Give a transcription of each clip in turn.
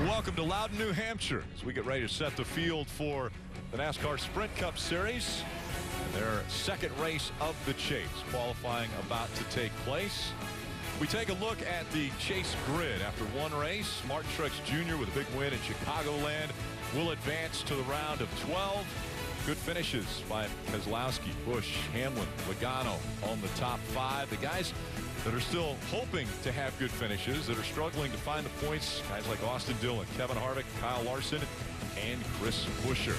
Welcome to Loudon, New Hampshire, as we get ready to set the field for the NASCAR Sprint Cup Series. Their second race of the chase, qualifying about to take place. We take a look at the chase grid after one race. Martin Truex Jr. with a big win in Chicagoland will advance to the round of 12. Good finishes by Keselowski, Busch, Hamlin, Logano on the top five. The guys that are still hoping to have good finishes, that are struggling to find the points, guys like Austin Dillon, Kevin Harvick, Kyle Larson, and Chris Buescher.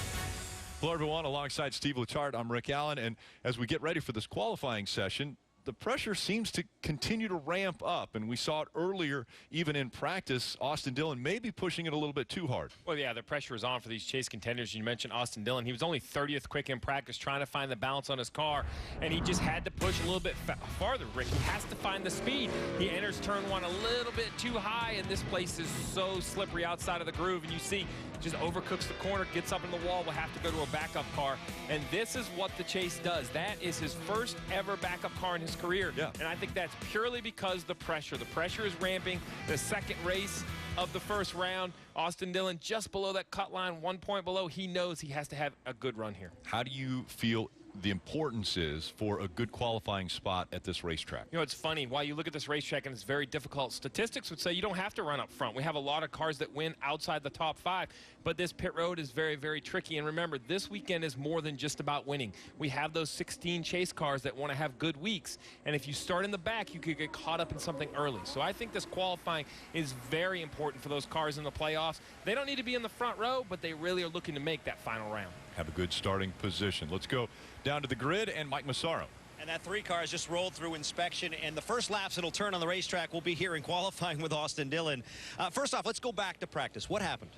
Hello, everyone. Alongside Steve Letarte, I'm Rick Allen. And as we get ready for this qualifying session, the pressure seems to continue to ramp up, and we saw it earlier even in practice. Austin Dillon may be pushing it a little bit too hard. Well, yeah, the pressure is on for these chase contenders. You mentioned Austin Dillon. He was only 30th quick in practice trying to find the balance on his car, and he just had to push a little bit farther, Rick. He has to find the speed. He enters turn one a little bit too high, and this place is so slippery outside of the groove, and you see just overcooks the corner, gets up in the wall, will have to go to a backup car, and this is what the chase does. That is his first ever backup car in his career, and I think that's purely because the pressure is ramping. The second race of the first round, Austin Dillon just below that cut line, 1 point below. He knows he has to have a good run here. How do you feel the importance is for a good qualifying spot at this racetrack? You know, it's funny. While you look at this racetrack and it's very difficult, statistics would say you don't have to run up front. We have a lot of cars that win outside the top five, but this pit road is very, very tricky. And remember, this weekend is more than just about winning. We have those 16 chase cars that want to have good weeks, and if you start in the back, you could get caught up in something early. So I think this qualifying is very important for those cars in the playoffs. They don't need to be in the front row, but they really are looking to make that final round. Have a good starting position. Let's go down to the grid and Mike Massaro. And that 3 car has just rolled through inspection, and the first laps it'll turn on the racetrack will be here in qualifying with Austin Dillon. First off, let's go back to practice. What happened?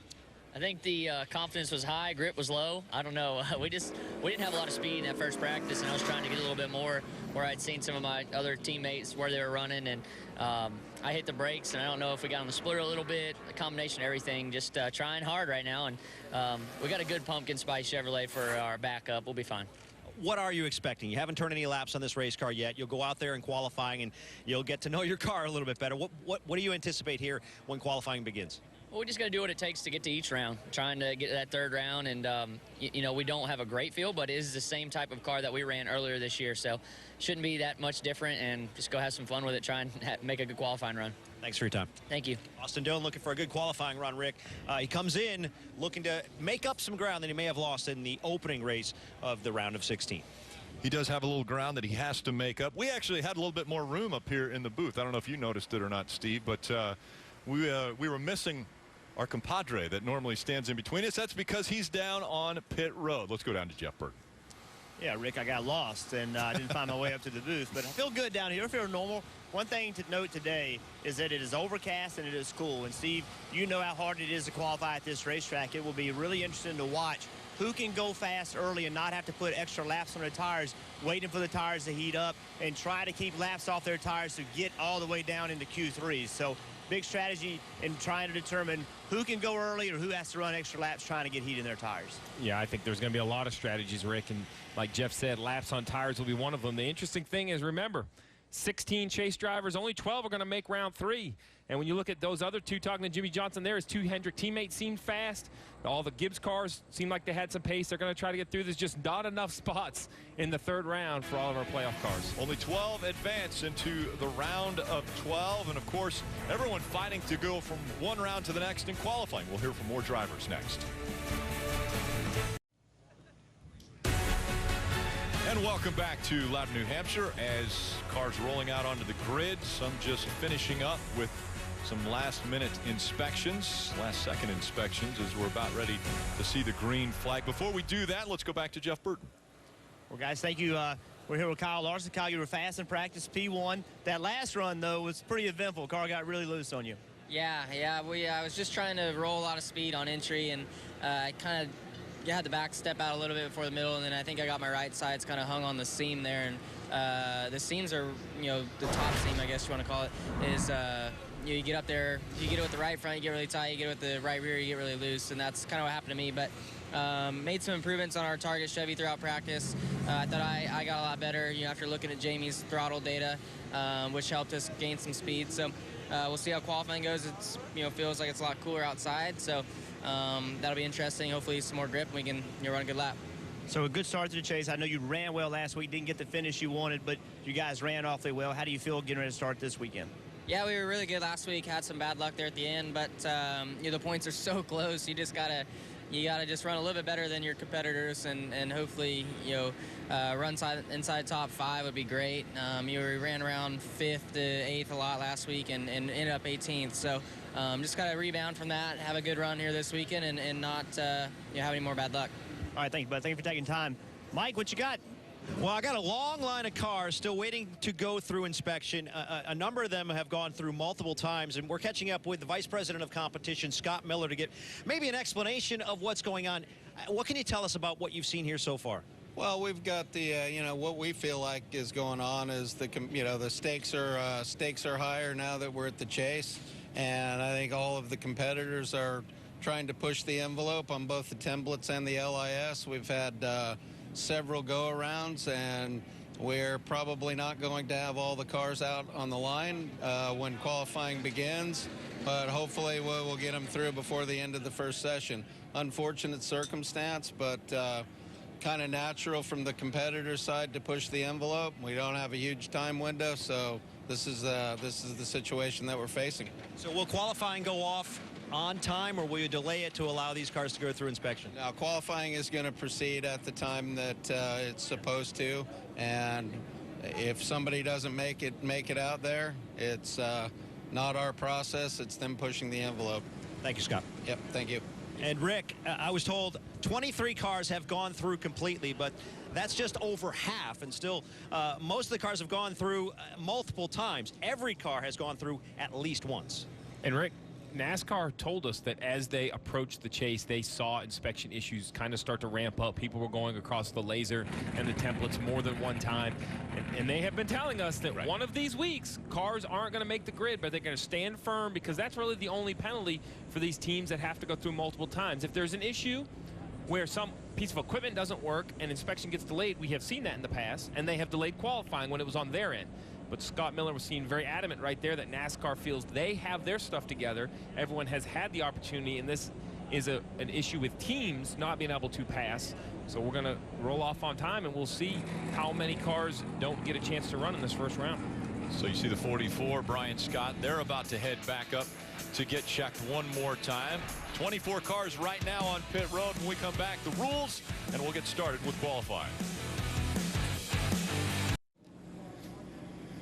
I think the confidence was high, grip was low. I don't know. We didn't have a lot of speed in that first practice, and I was trying to get a little bit more where I'd seen some of my other teammates where they were running, and I hit the brakes, and I don't know if we got on the splitter a little bit, a combination of everything, just trying hard right now, and we got a good pumpkin spice Chevrolet for our backup. We'll be fine. What are you expecting? You haven't turned any laps on this race car yet. You'll go out there in qualifying, and you'll get to know your car a little bit better. What do you anticipate here when qualifying begins? Well, we just got to do what it takes to get to each round, trying to get to that third round. And, you know, we don't have a great field, but it is the same type of car that we ran earlier this year. So shouldn't be that much different, and just go have some fun with it, try and make a good qualifying run. Thanks for your time. Thank you. Austin Dillon looking for a good qualifying run, Rick. He comes in looking to make up some ground that he may have lost in the opening race of the round of 16. He does have a little ground that he has to make up. We actually had a little bit more room up here in the booth. I don't know if you noticed it or not, Steve, but we were missing our compadre that normally stands in between us. That's because he's down on pit road. Let's go down to Jeff Burton. Yeah, Rick, I got lost and I didn't find my way up to the booth, but I feel good down here. I feel normal. One thing to note today is that it is overcast and it is cool. And Steve, you know how hard it is to qualify at this racetrack. It will be really interesting to watch who can go fast early and not have to put extra laps on their tires, waiting for the tires to heat up, and try to keep laps off their tires to get all the way down into Q3. So big strategy in trying to determine who can go early or who has to run extra laps trying to get heat in their tires. Yeah, I think there's going to be a lot of strategies, Rick, and like Jeff said, laps on tires will be one of them. The interesting thing is, remember, 16 chase drivers, only 12 are going to make round 3. And when you look at those other two, talking to Jimmy Johnson there, his 2 Hendrick teammates seemed fast. All the Gibbs cars seemed like they had some pace. They're going to try to get through. There's just not enough spots in the third round for all of our playoff cars. Only 12 advance into the round of 12. And, of course, everyone fighting to go from one round to the next in qualifying. We'll hear from more drivers next. And welcome back to Loudon, New Hampshire, as cars rolling out onto the grid. Some just finishing up with some last-minute inspections, last-second inspections, as we're about ready to see the green flag. Before we do that, let's go back to Jeff Burton. Well, guys, thank you. We're here with Kyle Larson. Kyle, you were fast in practice, P1. That last run, though, was pretty eventful. Car got really loose on you. Yeah. I was just trying to roll a lot of speed on entry, and I kind of had the back step out a little bit before the middle, and then I think I got my right sides kind of hung on the seam there. And the seams are, you know, the top seam, I guess you want to call it, is you get up there, you get it with the right front, you get really tight, you get it with the right rear, you get really loose, and that's kind of what happened to me. But made some improvements on our target Chevy throughout practice. I thought I got a lot better, you know, after looking at Jamie's throttle data, which helped us gain some speed. So we'll see how qualifying goes. It's, feels like it's a lot cooler outside, so that'll be interesting. Hopefully some more grip and we can run a good lap. So a good start to the chase. I know you ran well last week, didn't get the finish you wanted, but you guys ran awfully well. How do you feel getting ready to start this weekend? Yeah, we were really good last week. Had some bad luck there at the end, but the points are so close. You gotta just run a little bit better than your competitors, and hopefully run inside top 5 would be great. We ran around 5th to 8th a lot last week and ended up 18th. So just gotta rebound from that, have a good run here this weekend, and not have any more bad luck. All right, thank you, bud. Thank you for taking time. Mike, what you got? Well, I got a long line of cars still waiting to go through inspection. A number of them have gone through multiple times, and we're catching up with the Vice President of Competition, Scott Miller, to get maybe an explanation of what's going on. What can you tell us about what you've seen here so far? Well, we've got the, what we feel like is going on is the stakes are higher now that we're at the chase, and I think all of the competitors are trying to push the envelope on both the templates and the LIS. We've had several go-arounds, and we're probably not going to have all the cars out on the line when qualifying begins, but hopefully we'll get them through before the end of the first session. Unfortunate circumstance, but kind of natural from the competitor side to push the envelope. We don't have a huge time window, so this is the situation that we're facing. So will qualifying go off on time, or will you delay it to allow these cars to go through inspection? Now, qualifying is going to proceed at the time that it's supposed to, and if somebody doesn't make it out there, it's not our process, it's them pushing the envelope. Thank you, Scott. Yep, thank you. And Rick, I was told 23 cars have gone through completely, but that's just over half, and still most of the cars have gone through multiple times. Every car has gone through at least once. And Rick, NASCAR told us that as they approached the chase, they saw inspection issues kind of start to ramp up. People were going across the laser and the templates more than one time. And they have been telling us that one of these weeks, cars aren't going to make the grid, but they're going to stand firm, because that's really the only penalty for these teams that have to go through multiple times. If there's an issue where some piece of equipment doesn't work and inspection gets delayed, we have seen that in the past, and they have delayed qualifying when it was on their end. But Scott Miller was seen very adamant right there that NASCAR feels they have their stuff together. Everyone has had the opportunity, and this is an issue with teams not being able to pass. So we're going to roll off on time, and we'll see how many cars don't get a chance to run in this first round. So you see the 44, Brian Scott. They're about to head back up to get checked one more time. 24 cars right now on pit road. When we come back, the rules, and we'll get started with qualifying.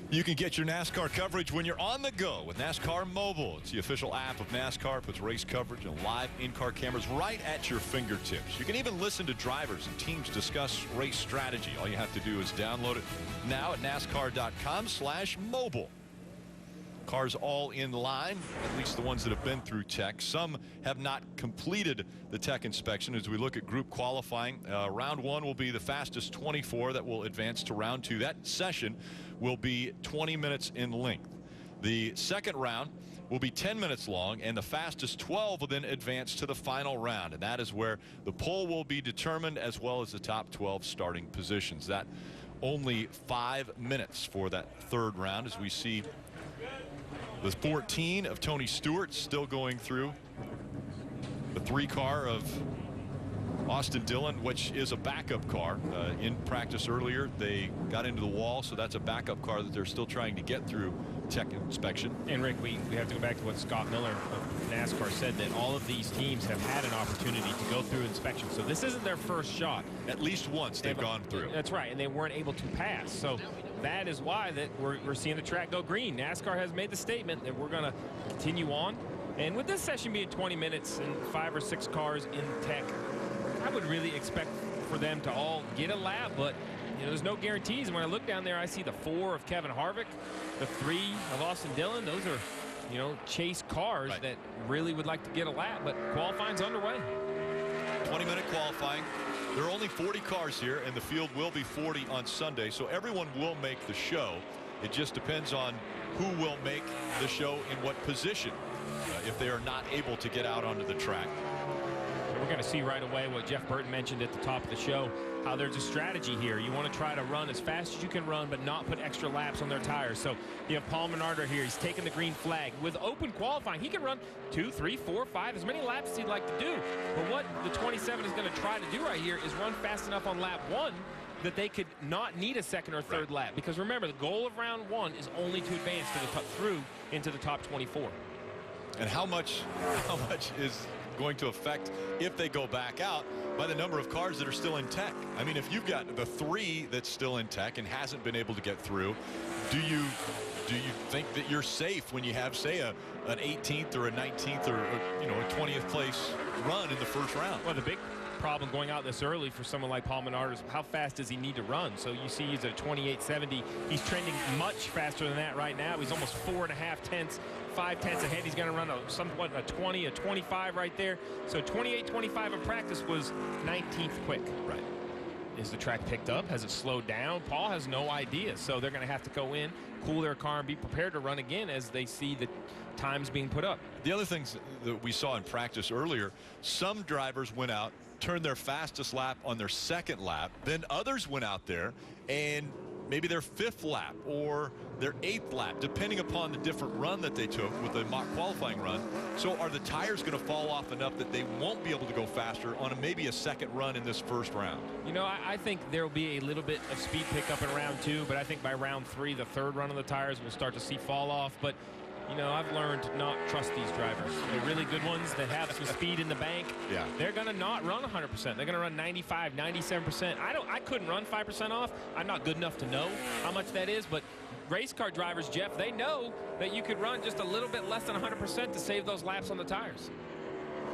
You can get your NASCAR coverage when you're on the go with NASCAR Mobile. It's the official app of NASCAR. Puts race coverage and live in-car cameras right at your fingertips. You can even listen to drivers and teams discuss race strategy. All you have to do is download it now at NASCAR.com/mobile. Cars all in line, at least the ones that have been through tech. Some have not completed the tech inspection. As we look at group qualifying, round 1 will be the fastest 24 that will advance to round 2. That session will be 20 minutes in length. The second round will be 10 minutes long, and the fastest 12 will then advance to the final round, and that is where the pole will be determined, as well as the top 12 starting positions. That only 5 minutes for that third round, as we see the 14 of Tony Stewart still going through. The 3 car of Austin Dillon, which is a backup car. In practice earlier, they got into the wall, so that's a backup car that they're still trying to get through tech inspection. And Rick, we have to go back to what Scott Miller of NASCAR said, that all of these teams have had an opportunity to go through inspection. So this isn't their first shot. At least once they've gone through. That's right, and they weren't able to pass. So that is why that we're seeing the track go green. NASCAR has made the statement that we're going to continue on. And with this session being 20 minutes and 5 or 6 cars in tech, I would really expect for them to all get a lap, but there's no guarantees. And when I look down there, I see the 4 of Kevin Harvick, the 3 of Austin Dillon. Those are, chase cars that really would like to get a lap, but qualifying's underway. 20-minute qualifying. There are only 40 cars here, and the field will be 40 on Sunday, so everyone will make the show. It just depends on who will make the show in what position if they are not able to get out onto the track. we're going to see right away what Jeff Burton mentioned at the top of the show, how there's a strategy here. You want to try to run as fast as you can run, but not put extra laps on their tires. So you have Paul Menard right here. He's taking the green flag. With open qualifying, he can run 2, 3, 4, 5, as many laps as he'd like to do. But what the 27 is going to try to do right here is run fast enough on lap 1 that they could not need a second or third lap. Because remember, the goal of round 1 is only to advance to the through into the top 24. And how much is going to affect if they go back out by the number of cars that are still in tech? I mean, if you've got the 3 that's still in tech and hasn't been able to get through, do you think that you're safe when you have, say, an 18th or a 19th or you know, a 20th place run in the first round? Well, the big problem going out this early for someone like Paul Menard is how fast does he need to run? So you see he's at 28.70. He's trending much faster than that right now. He's almost 4.5 tenths, 5 tenths ahead. He's going to run a 20, a 25 right there. So 28.25 in practice was 19th quick. Right. Is the track picked up? Has it slowed down? Paul has no idea. So they're going to have to go in, cool their car, and be prepared to run again as they see the times being put up. The other things that we saw in practice earlier, some drivers went out, turned their fastest lap on their second lap. Then others went out there and maybe their 5th lap or their 8th lap, depending upon the different run that they took with the mock qualifying run. So are the tires going to fall off enough that they won't be able to go faster on maybe a second run in this first round? You know, I think there will be a little bit of speed pickup in round 2, but I think by round 3, the third run of the tires, we'll start to see fall off. But you know, I've learned to not trust these drivers. The really good ones that have some speed in the bank, yeah, they're going to not run 100%. They're going to run 95, 97%. I couldn't run 5% off. I'm not good enough to know how much that is, but race car drivers, Jeff, they know that you could run just a little bit less than 100% to save those laps on the tires.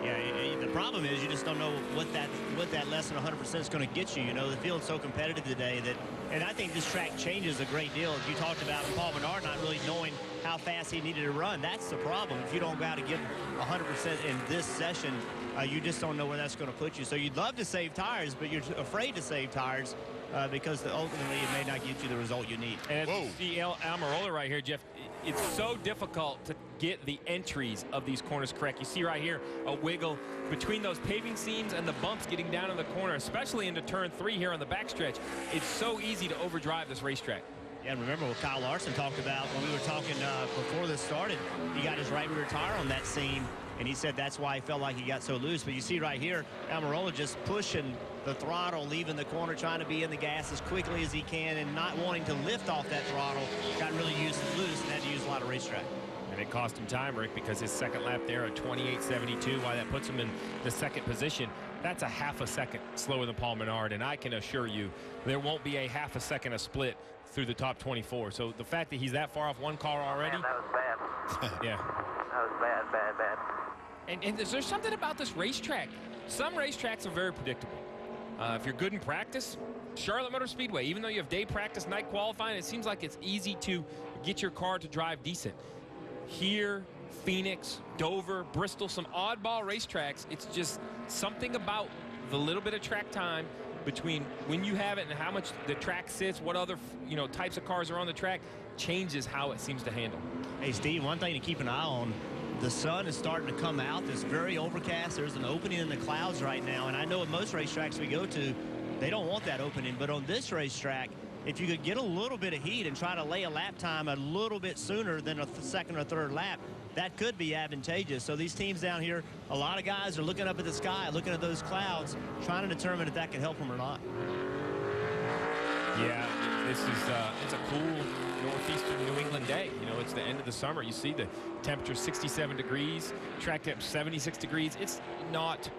Yeah, the problem is you just don't know what that less than 100% is going to get you. You know, the field's so competitive today that, and I think this track changes a great deal. As you talked about Paul Menard not really knowing how fast he needed to run. That's the problem. If you don't go out and give 100% in this session, you just don't know where that's going to put you. So you'd love to save tires, but you're afraid to save tires because ultimately it may not get you the result you need. And as you see Almirola right here, Jeff, it's so difficult to get the entries of these corners correct. You see right here a wiggle between those paving seams and the bumps getting down in the corner, especially into turn 3 here on the backstretch. It's so easy to overdrive this racetrack. Yeah, and remember what Kyle Larson talked about when we were talking before this started. He got his right rear tire on that seam, and he said that's why he felt like he got so loose. But you see right here, Almirola just pushing the throttle, leaving the corner, trying to be in the gas as quickly as he can and not wanting to lift off that throttle. Got really loose and had to use a lot of racetrack. And it cost him time, Rick, because his second lap there at 28.72, why that puts him in the second position. That's a half a second slower than Paul Menard, and I can assure you there won't be a half a second a split through the top 24. So the fact that he's that far off one car already. Man, that was bad. Yeah. That was bad. And there's something about this racetrack. Some racetracks are very predictable. If you're good in practice, Charlotte Motor Speedway, even though you have day practice, night qualifying, it seems like it's easy to get your car to drive decent. Here, Phoenix, Dover, Bristol, some oddball racetracks, it's just something about the little bit of track time between when you have it and how much the track sits, what other types of cars are on the track, changes how it seems to handle. Hey, Steve, one thing to keep an eye on, the sun is starting to come out. It's very overcast. There's an opening in the clouds right now, and I know at most racetracks we go to, they don't want that opening, but on this racetrack, if you could get a little bit of heat and try to lay a lap time a little bit sooner than a second or third lap, that could be advantageous. So these teams down here, a lot of guys are looking up at the sky, looking at those clouds, trying to determine if that can help them or not. Yeah, this is it's a cool northeastern New England day. You know, it's the end of the summer. You see the temperature 67 degrees, track temp 76 degrees. It's not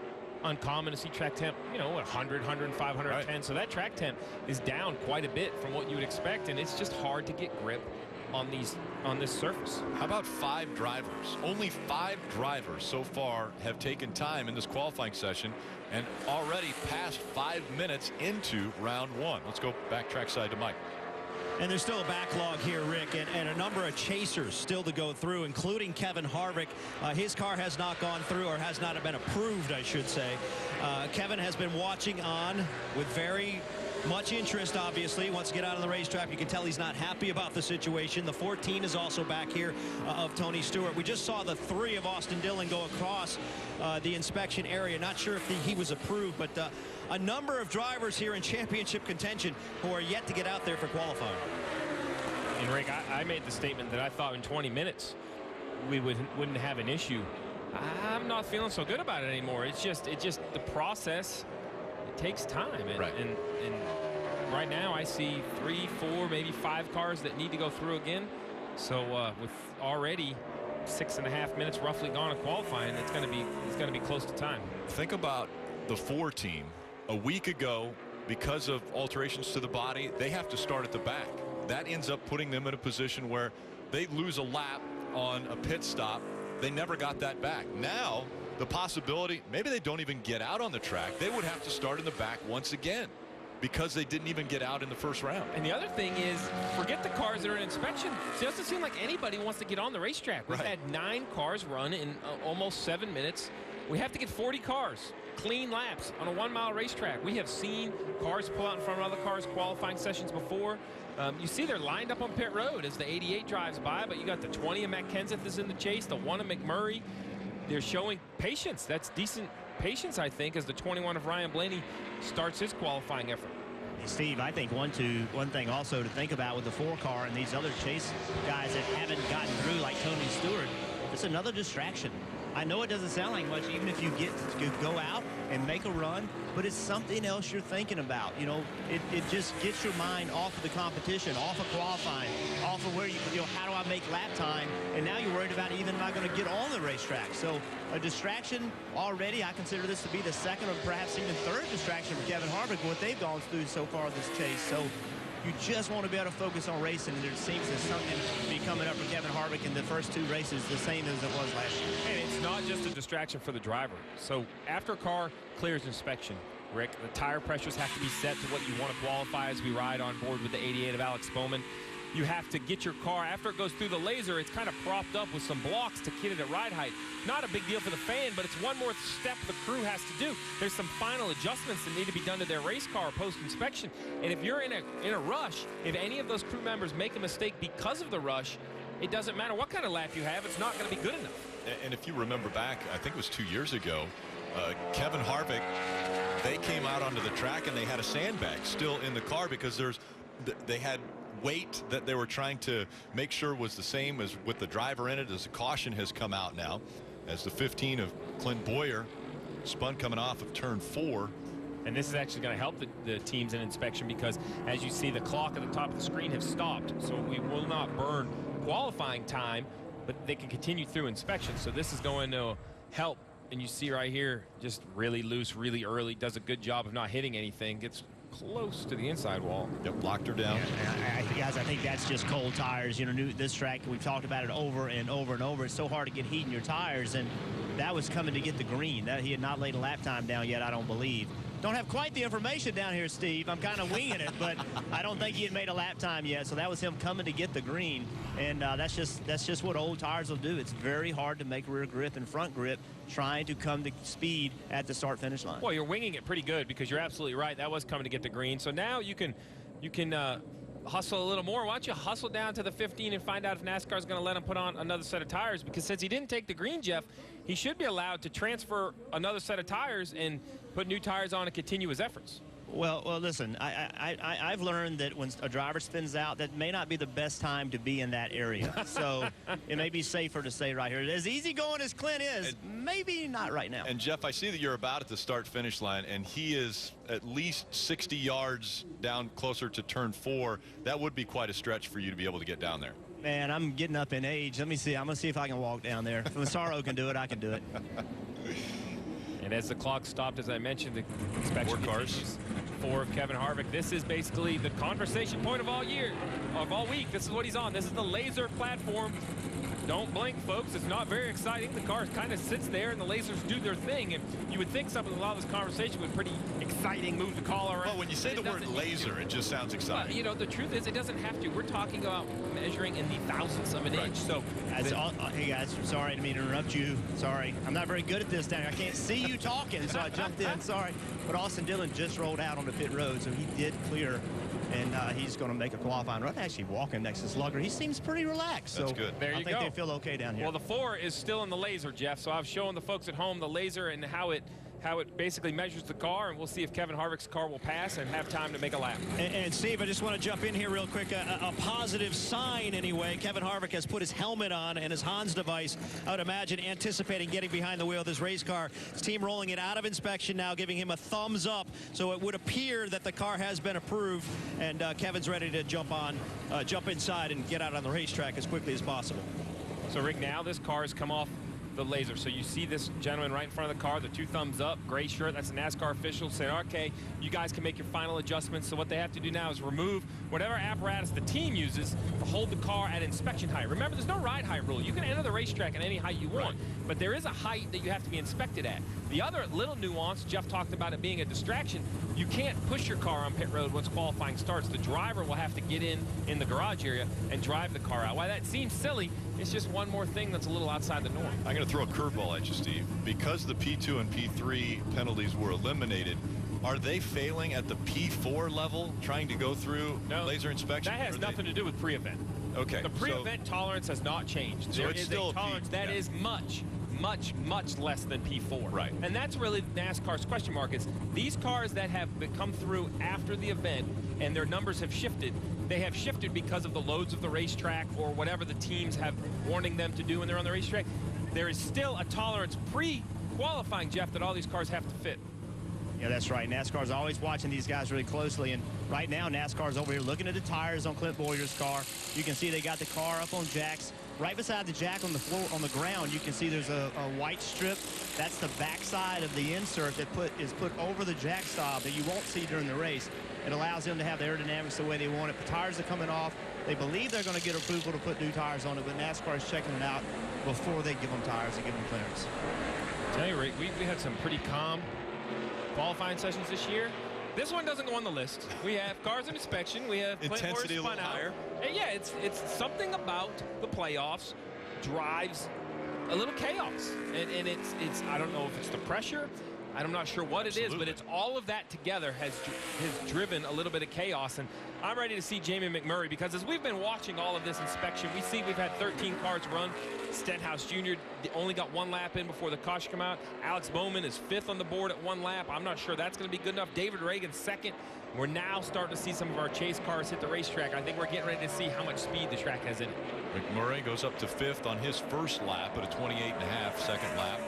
uncommon to see track temp, 100, 105, 110. Right. So that track temp is down quite a bit from what you would expect, and it's just hard to get grip on this surface. How about 5 drivers? Only 5 drivers so far have taken time in this qualifying session and already passed 5 minutes into round 1. Let's go back trackside to Mike. And there's still a backlog here, Rick, and a number of chasers still to go through, including Kevin Harvick. His car has not gone through, or has not been approved, I should say. Kevin has been watching on with very Much interest, obviously. He wants to get out on the racetrack. You can tell he's not happy about the situation. The 14 is also back here of Tony Stewart. We just saw the 3 of Austin Dillon go across the inspection area. Not sure if he was approved, but a number of drivers here in championship contention who are yet to get out there for qualifying. And Rick, I made the statement that I thought in 20 minutes we wouldn't have an issue. I'm not feeling so good about it anymore. It's just the process. It takes time, and, right. and right now I see 3, 4, maybe 5 cars that need to go through again. So with already 6.5 minutes roughly gone of qualifying, it's going to be close to time. Think about the 4 team. A week ago, because of alterations to the body, they have to start at the back. That ends up putting them in a position where they lose a lap on a pit stop. They never got that back. Now, the possibility, maybe they don't even get out on the track. They would have to start in the back once again because they didn't even get out in the first round. And the other thing is, forget the cars that are in inspection. It doesn't seem like anybody wants to get on the racetrack. We've had 9 cars run in almost 7 minutes. We have to get 40 cars, clean laps on a 1-mile racetrack. We have seen cars pull out in front of other cars qualifying sessions before. You see they're lined up on pit road as the 88 drives by, but you got the 20 of Matt Kenseth is in the chase, the 1 of McMurray. They're showing patience. That's decent patience, I think, as the 21 of Ryan Blaney starts his qualifying effort. Steve, I think one thing also to think about with the 4-car and these other chase guys that haven't gotten through like Tony Stewart, it's another distraction. I know it doesn't sound like much, even if you get to go out and make a run, but it's something else you're thinking about. You know, it just gets your mind off of the competition, off of qualifying, off of where you know, how do I make lap time? And now you're worried about even am I going to get on the racetrack? So a distraction already. I consider this to be the 2nd or perhaps even 3rd distraction for Kevin Harvick, what they've gone through so far this chase. So you just want to be able to focus on racing, and there seems to something be coming up for Kevin Harvick in the first 2 races the same as it was last year. And it's not just a distraction for the driver. So after a car clears inspection, Rick, the tire pressures have to be set to what you want to qualify as we ride on board with the 88 of Alex Bowman. You have to get your car, after it goes through the laser, it's kind of propped up with some blocks to get it at ride height. Not a big deal for the fan, but it's one more step the crew has to do. There's some final adjustments that need to be done to their race car post-inspection. And if you're in a rush, if any of those crew members make a mistake because of the rush, it doesn't matter what kind of lap you have, it's not going to be good enough. And if you remember back, I think it was 2 years ago, Kevin Harvick, they came out onto the track and they had a sandbag still in the car because they had weight that they were trying to make sure was the same as with the driver in it, as the caution has come out now as the 15 of Clint Boyer spun coming off of turn 4. And this is actually going to help the teams in inspection because, as you see, the clock at the top of the screen has stopped. So we will not burn qualifying time, but they can continue through inspection. So this is going to help. And you see right here, just really loose, really early, does a good job of not hitting anything, gets close to the inside wall. Yep, blocked her down. Yeah, guys, I think that's just cold tires. You know, this track, we've talked about it over and over and over. It's so hard to get heat in your tires, and that was coming to get the green. That he had not laid a lap time down yet, I don't believe. Don't have quite the information down here, Steve. I'm kind of winging it, but I don't think he had made a lap time yet. So that was him coming to get the green, and that's just what old tires will do. It's very hard to make rear grip and front grip trying to come to speed at the start-finish line. Well, you're winging it pretty good because you're absolutely right. That was coming to get the green. So now you can hustle a little more. Why don't you hustle down to the 15 and find out if NASCAR is going to let him put on another set of tires, because since he didn't take the green, Jeff, he should be allowed to transfer another set of tires and put new tires on and continue his efforts. Well, listen, I've learned that when a driver spins out, that may not be the best time to be in that area. So it may be safer to stay right here. As easy going as Clint is, maybe not right now. And Jeff, I see that you're about at the start-finish line, and he is at least 60 yards down closer to turn 4. That would be quite a stretch for you to be able to get down there. Man, I'm getting up in age. Let me see. I'm going to see if I can walk down there. If Massaro can do it, I can do it. And as the clock stopped, as I mentioned, the inspection continues. 4 of Kevin Harvick. This is basically the conversation point of all week. This is what he's on. This is the laser platform. Don't blink, folks. It's not very exciting. The car kind of sits there, and the lasers do their thing. And you would think something a lot of this conversation was pretty exciting, move the call around. Well, when you say the word laser, it just sounds exciting. Well, you know, the truth is it doesn't have to. We're talking about measuring in the thousandths of an inch. So, hey, guys, sorry, I didn't mean to interrupt you. Sorry. I'm not very good at this down here. I can't see you talking, so I jumped in. Sorry. But Austin Dillon just rolled out on the pit road, so he did clear. And he's going to make a qualifying run. Actually, walking next to Slugger, he seems pretty relaxed. That's so good. There you I think go. they feel okay down here. Well, the 4 is still in the laser, Jeff. So I've shown the folks at home the laser and how it basically measures the car, and we'll see if Kevin Harvick's car will pass and have time to make a lap. And Steve, I just want to jump in here real quick. A positive sign, anyway. Kevin Harvick has put his helmet on and his Hans device. I would imagine anticipating getting behind the wheel of this race car. His team rolling it out of inspection now, giving him a thumbs up. So it would appear that the car has been approved, and Kevin's ready to jump inside and get out on the racetrack as quickly as possible. So, Rick, now this car has come off the laser. So you see this gentleman right in front of the car, the 2 thumbs up, gray shirt. That's a NASCAR official saying, okay, you guys can make your final adjustments. So what they have to do now is remove whatever apparatus the team uses to hold the car at inspection height. Remember, there's no ride height rule. You can enter the racetrack at any height you want, but there is a height that you have to be inspected at. The other little nuance, Jeff talked about it being a distraction, you can't push your car on pit road once qualifying starts. The driver will have to get in the garage area and drive the car out. While that seems silly, it's just one more thing that's a little outside the norm. I'm going to throw a curveball at you, Steve. Because the P2 and P3 penalties were eliminated, are they failing at the P4 level, trying to go through laser inspection? That has nothing to do with pre-event. Okay. The pre-event tolerance has not changed. So There it's is still a tolerance that is much less than P4. Right. And that's really NASCAR's question mark is these cars that have come through after the event and their numbers have shifted, they have shifted because of the loads of the racetrack or whatever the teams have warning them to do when they're on the racetrack. There is still a tolerance pre-qualifying, Jeff, that all these cars have to fit. Yeah, that's right. NASCAR's always watching these guys really closely, and right now NASCAR's over here looking at the tires on Clint Bowyer's car. You can see they got the car up on jacks. Right beside the jack on the floor, on the ground, you can see there's a white strip. That's the backside of the insert that is put over the jack stop that you won't see during the race. It allows them to have the aerodynamics the way they want it. The tires are coming off. They believe they're going to get approval to put new tires on it, but NASCAR is checking it out before they give them tires and give them clearance. Tell you, Rick, we had some pretty calm qualifying sessions this year. This one doesn't go on the list. We have cars in inspection. We have intensity a little higher. And yeah, it's something about the playoffs drives a little chaos. And it's I don't know if it's the pressure. I'm not sure what it is, but it's all of that together has driven a little bit of chaos. And I'm ready to see Jamie McMurray because as we've been watching all of this inspection, we see we've had 13 cars run. Stenhouse Jr. only got 1 lap in before the caution came out. Alex Bowman is 5th on the board at 1 lap. I'm not sure that's going to be good enough. David Reagan 2nd. We're now starting to see some of our chase cars hit the racetrack. I think we're getting ready to see how much speed the track has in it. McMurray goes up to 5th on his first lap at a 28.5 second lap.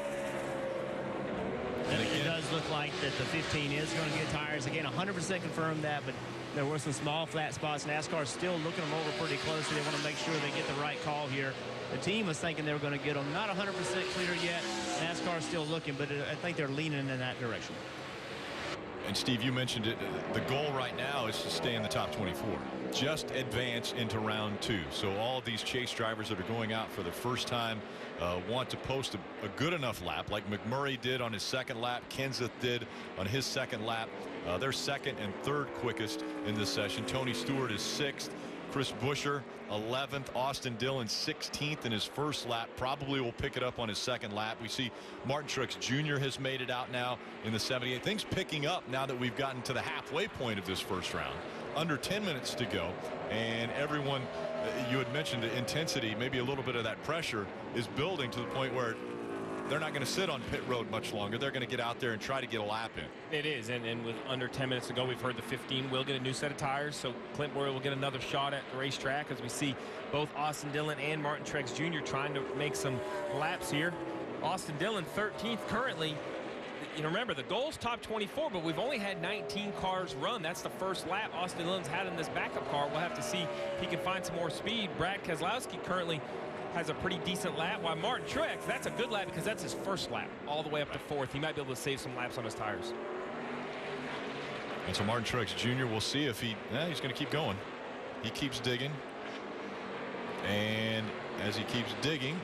And it does look like that the 15 is going to get tires. Again, 100% confirmed that, but there were some small flat spots. NASCAR is still looking them over pretty closely. They want to make sure they get the right call here. The team was thinking they were going to get them. Not 100% clear yet. NASCAR is still looking, but I think they're leaning in that direction. And Steve, you mentioned it. The goal right now is to stay in the top 24. Just advance into round 2. So all of these chase drivers that are going out for the first time want to post a good enough lap like McMurray did on his 2nd lap. Kenseth did on his 2nd lap. They're 2nd and 3rd quickest in this session. Tony Stewart is 6th. Chris Buescher 11th. Austin Dillon 16th in his first lap. Probably will pick it up on his 2nd lap. We see Martin Truex Jr. has made it out now in the 78. Things picking up now that we've gotten to the halfway point of this first round. Under 10 minutes to go, and everyone, you had mentioned the intensity, maybe a little bit of that pressure is building to the point where they're not going to sit on pit road much longer. They're going to get out there and try to get a lap in. It is, and with under 10 minutes to go, we've heard the 15 will get a new set of tires, so Clint Boyer will get another shot at the racetrack as we see both Austin Dillon and Martin Truex Jr. trying to make some laps here. Austin Dillon 13th currently. You know, remember, the goal's top 24, but we've only had 19 cars run. That's the first lap Austin Dillon's had in this backup car. We'll have to see if he can find some more speed. Brad Keselowski currently has a pretty decent lap, while Martin Truex, that's a good lap because that's his first lap all the way up to 4th. He might be able to save some laps on his tires. And so Martin Truex Jr., we'll see if he's going to keep going. He keeps digging. And as he keeps digging.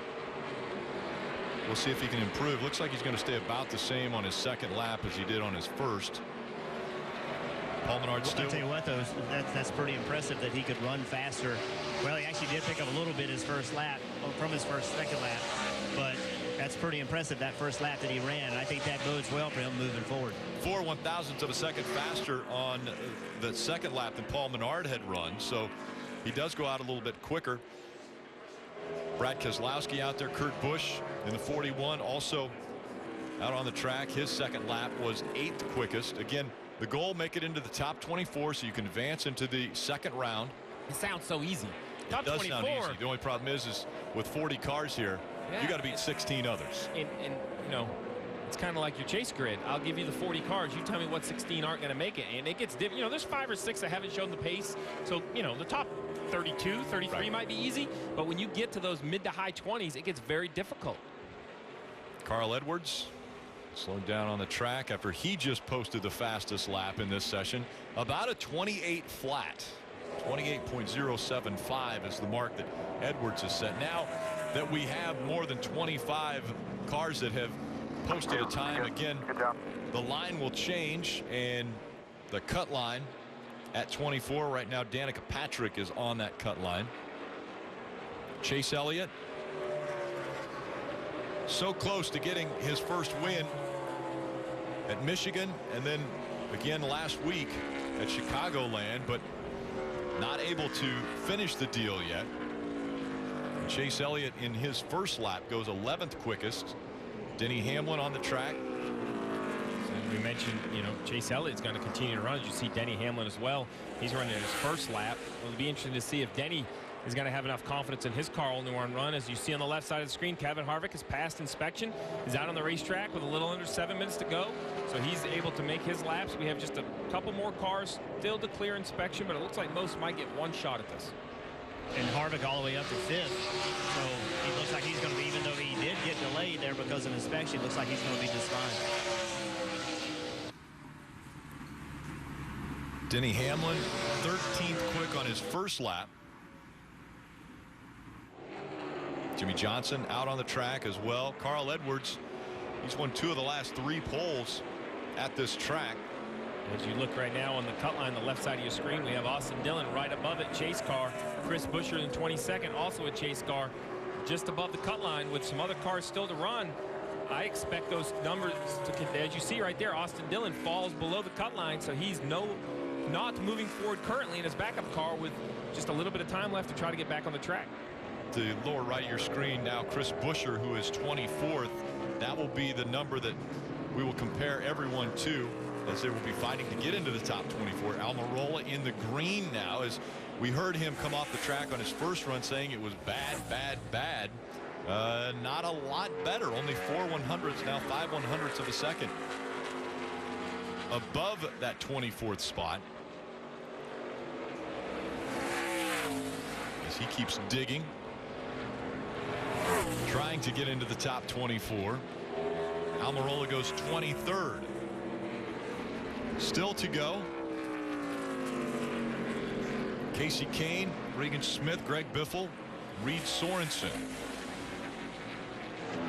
We'll see if he can improve. Looks like he's going to stay about the same on his second lap as he did on his first. Paul Menard still. I'll tell you what, though, that's pretty impressive that he could run faster. Well, he actually did pick up a little bit his first lap from his second lap, but that's pretty impressive, that first lap that he ran. And I think that bodes well for him moving forward. 4 1/1000ths of a second faster on the second lap than Paul Menard had run, so he does go out a little bit quicker. Brad Keselowski out there, Kurt Busch in the 41 also out on the track. His second lap was 8th quickest. Again, the goal, make it into the top 24 so you can advance into the second round. It sounds so easy. It does sound easy. The only problem is with 40 cars here, you got to beat 16 others. And you know, it's kind of like your chase grid. I'll give you the 40 cars. You tell me what 16 aren't going to make it. And it gets different. You know, there's 5 or 6 that haven't shown the pace. So, you know, the top 32, 33 might be easy. But when you get to those mid to high 20s, it gets very difficult. Carl Edwards slowing down on the track after he just posted the fastest lap in this session. About a 28 flat. 28.075 is the mark that Edwards has set. Now that we have more than 25 cars that have posted a time, again, the line will change, and the cut line at 24 right now, Danica Patrick is on that cut line. Chase Elliott so close to getting his first win at Michigan, and then again last week at Chicagoland, but not able to finish the deal yet. And Chase Elliott in his first lap goes 11th quickest. Denny Hamlin on the track. And we mentioned, you know, Chase Elliott's going to continue to run. As you see Denny Hamlin as well. He's running his first lap. It'll be interesting to see if Denny is going to have enough confidence in his car only one run. As you see on the left side of the screen, Kevin Harvick has passed inspection. He's out on the racetrack with a little under 7 minutes to go. So he's able to make his laps. We have just a couple more cars still to clear inspection, but it looks like most might get one shot at this. And Harvick all the way up to 5th. So he looks like he's going to be, even though he did get delayed there because of inspection, looks like he's going to be just fine. Denny Hamlin 13th quick on his first lap. Jimmy Johnson out on the track as well. Carl Edwards, he's won 2 of the last 3 poles at this track. As you look right now on the cut line, the left side of your screen, we have Austin Dillon right above it, chase car. Chris Buescher in 22nd, also a chase car, just above the cut line with some other cars still to run. I expect those numbers to, as you see right there, Austin Dillon falls below the cut line, so he's not moving forward currently in his backup car with just a little bit of time left to try to get back on the track. The lower right of your screen now, Chris Buescher, who is 24th. That will be the number that we will compare everyone to, as they will be fighting to get into the top 24. Almirola in the green now, as we heard him come off the track on his first run saying it was bad. Not a lot better. Only 4 100ths now, 5 100ths of a second above that 24th spot. As he keeps digging, trying to get into the top 24. Almirola goes 23rd. Still to go. Casey Kane, Regan Smith, Greg Biffle, Reed Sorensen.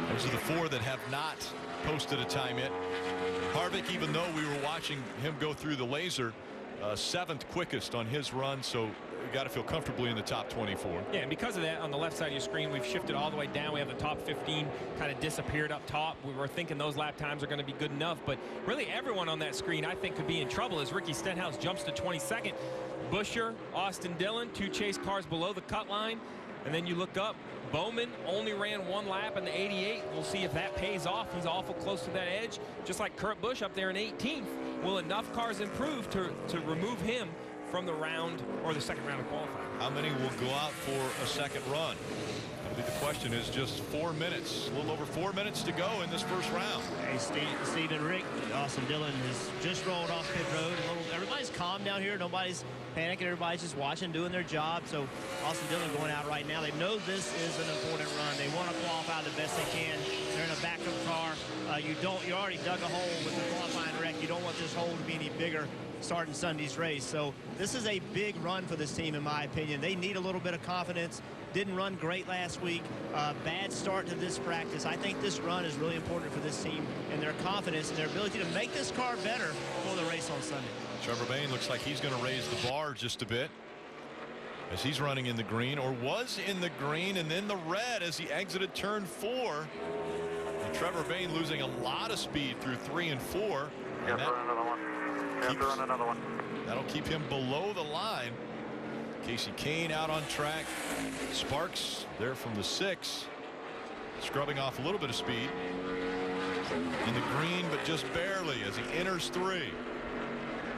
Those are the 4 that have not posted a time yet. Harvick, even though we were watching him go through the laser, 7th quickest on his run, so you got to feel comfortably in the top 24. Yeah, and because of that, on the left side of your screen, we've shifted all the way down. We have the top 15 kind of disappeared up top. We were thinking those lap times are going to be good enough, but really everyone on that screen I think could be in trouble as Ricky Stenhouse jumps to 22nd. Buescher, Austin Dillon, 2 chase cars below the cut line, and then you look up, Bowman only ran 1 lap in the 88. We'll see if that pays off. He's awful close to that edge, just like Kurt Busch up there in 18th. Will enough cars improve to remove him from the round or the second round of qualifying? How many will go out for a second run? That'll be the question. Is just 4 minutes, a little over 4 minutes to go in this first round. Hey, Steve and Rick, Austin Dillon has just rolled off pit road. Everybody's calm down here. Nobody's panicking. Everybody's just watching, doing their job. So Austin Dillon going out right now. They know this is an important run. They want to qualify the best they can. They're in a backup car. You already dug a hole with the qualifying wreck. You don't want this hole to be any bigger starting Sunday's race. So this is a big run for this team, in my opinion. They need a little bit of confidence. didn't run great last week. Bad start to this practice. I think this run is really important for this team and their confidence and their ability to make this car better for the race on Sunday. Trevor Bayne looks like he's going to raise the bar just a bit as he's running in the green, or was in the green and then the red as he exited turn 4. And Trevor Bayne losing a lot of speed through 3 and 4. And that'll keep him below the line. Casey Kane out on track. Sparks there from the 6, scrubbing off a little bit of speed in the green, but just barely as he enters 3.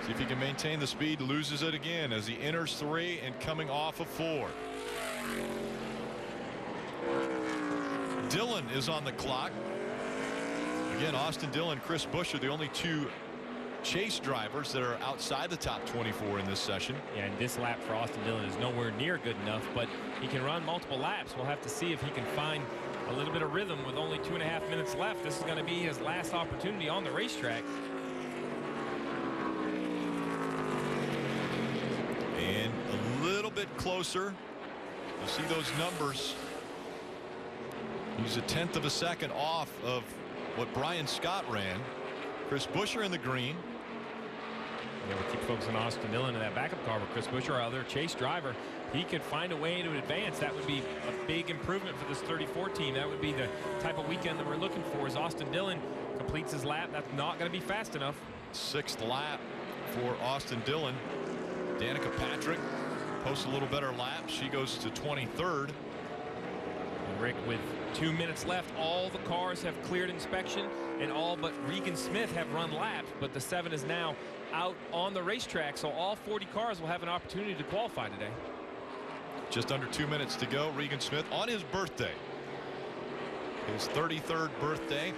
See if he can maintain the speed. Loses it again as he enters 3 and coming off of 4. Dillon is on the clock. Again, Austin Dillon, Chris Buescher, the only 2 chase drivers that are outside the top 24 in this session. Yeah, and this lap for Austin Dillon is nowhere near good enough, but he can run multiple laps. We'll have to see if he can find a little bit of rhythm with only 2.5 minutes left. This is going to be his last opportunity on the racetrack. And a little bit closer. You see those numbers. He's a 1/10 of a second off of what Brian Scott ran. Chris Buescher in the green. Yeah, we'll keep focusing on Austin Dillon in that backup car, but Chris Buescher, our other chase driver, he could find a way to advance. That would be a big improvement for this 34 team. That would be the type of weekend that we're looking for. As Austin Dillon completes his lap, that's not going to be fast enough. 6th lap for Austin Dillon. Danica Patrick posts a little better lap. She goes to 23rd. And Rick, with 2 minutes left, all the cars have cleared inspection, and all but Regan Smith have run laps, but the 7 is now out on the racetrack, so all 40 cars will have an opportunity to qualify today. Just under 2 minutes to go. Regan Smith on his birthday, his 33rd birthday,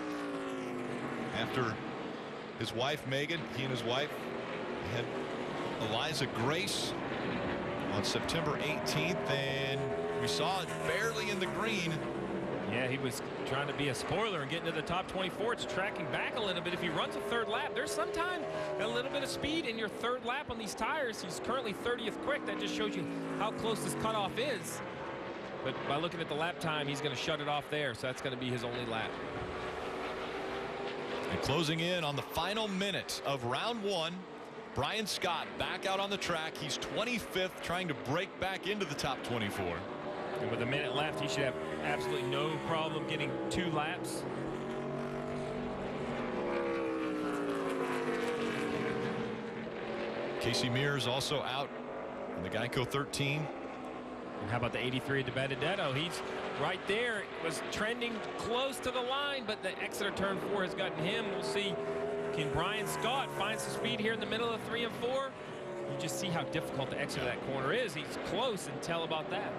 after his wife Megan, he and his wife had Eliza Grace on September 18th, and we saw it barely in the green. Yeah, he was trying to be a spoiler and get into the top 24. It's tracking back a little bit. If he runs a 3rd lap, there's sometimes a little bit of speed in your 3rd lap on these tires. He's currently 30th quick. That just shows you how close this cutoff is. But by looking at the lap time, he's going to shut it off there, so that's going to be his only lap. And closing in on the final minute of round 1, Brian Scott back out on the track. He's 25th, trying to break back into the top 24. And with a minute left, he should have absolutely no problem getting 2 laps. Casey Mears also out in the Geico 13. And how about the 83 de Benedetto? He's right there. Was trending close to the line, but the Exeter turn 4 has gotten him. We'll see. Can Brian Scott find some speed here in the middle of 3 and 4? You just see how difficult the exit of that corner is. He's close, and tell about that.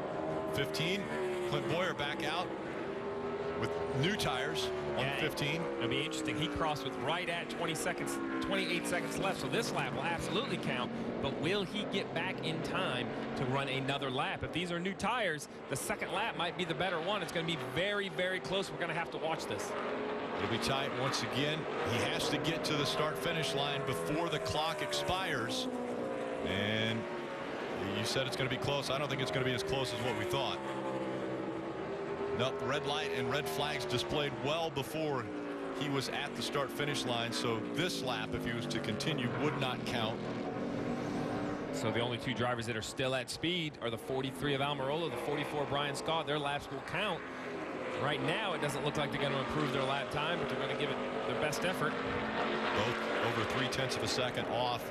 15. Clint Boyer back out with new tires on 15. It'll be interesting. He crossed with right at 28 seconds left, so this lap will absolutely count, but will he get back in time to run another lap? If these are new tires, the 2nd lap might be the better one. It's going to be very, very close. We're going to have to watch this. It'll be tight once again. He has to get to the start-finish line before the clock expires, and you said it's going to be close. I don't think it's going to be as close as what we thought. Nope, red light and red flags displayed well before he was at the start-finish line, so this lap, if he was to continue, would not count. So the only 2 drivers that are still at speed are the 43 of Almirola, the 44 Brian Scott. Their laps will count. Right now, it doesn't look like they're going to improve their lap time, but they're going to give it their best effort. Both over 0.3 of a second off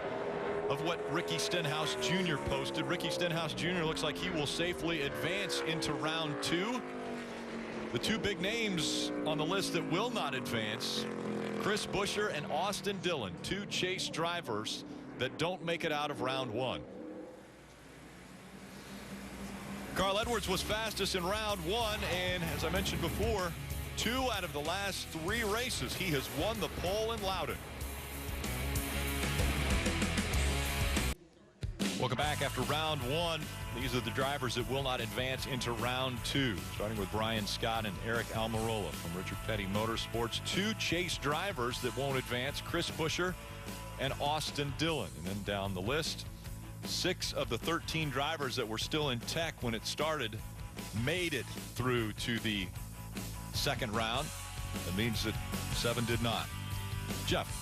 of what Ricky Stenhouse Jr. posted. Ricky Stenhouse Jr. looks like he will safely advance into round 2. The 2 big names on the list that will not advance, Chris Buescher and Austin Dillon, 2 chase drivers that don't make it out of round 1. Carl Edwards was fastest in round 1, and as I mentioned before, 2 out of the last 3 races he has won the pole in Loudon. Welcome back after round 1. These are the drivers that will not advance into round 2, starting with Brian Scott and Eric Almirola from Richard Petty Motorsports. 2 chase drivers that won't advance, Chris Buescher and Austin Dillon. And then down the list, 6 of the 13 drivers that were still in tech when it started made it through to the second round. That means that 7 did not. Jeff.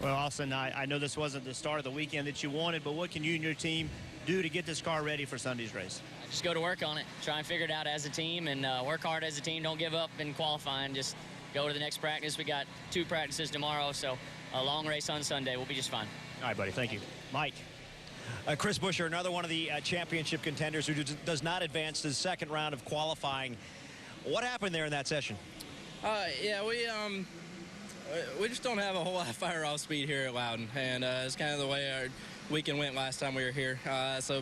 Well, Austin, I know this wasn't the start of the weekend that you wanted, but what can you and your team do to get this car ready for Sunday's race? Just go to work on it. Try and figure it out as a team and work hard as a team. Don't give up in qualifying. Just go to the next practice. We got 2 practices tomorrow, so a long race on Sunday. We'll be just fine. All right, buddy. Thank you. Mike. Chris Buescher, another one of the championship contenders who does not advance to the second round of qualifying. What happened there in that session? Yeah, we just don't have a whole lot of fire off speed here at Loudon, and it's kind of the way our weekend went last time we were here. So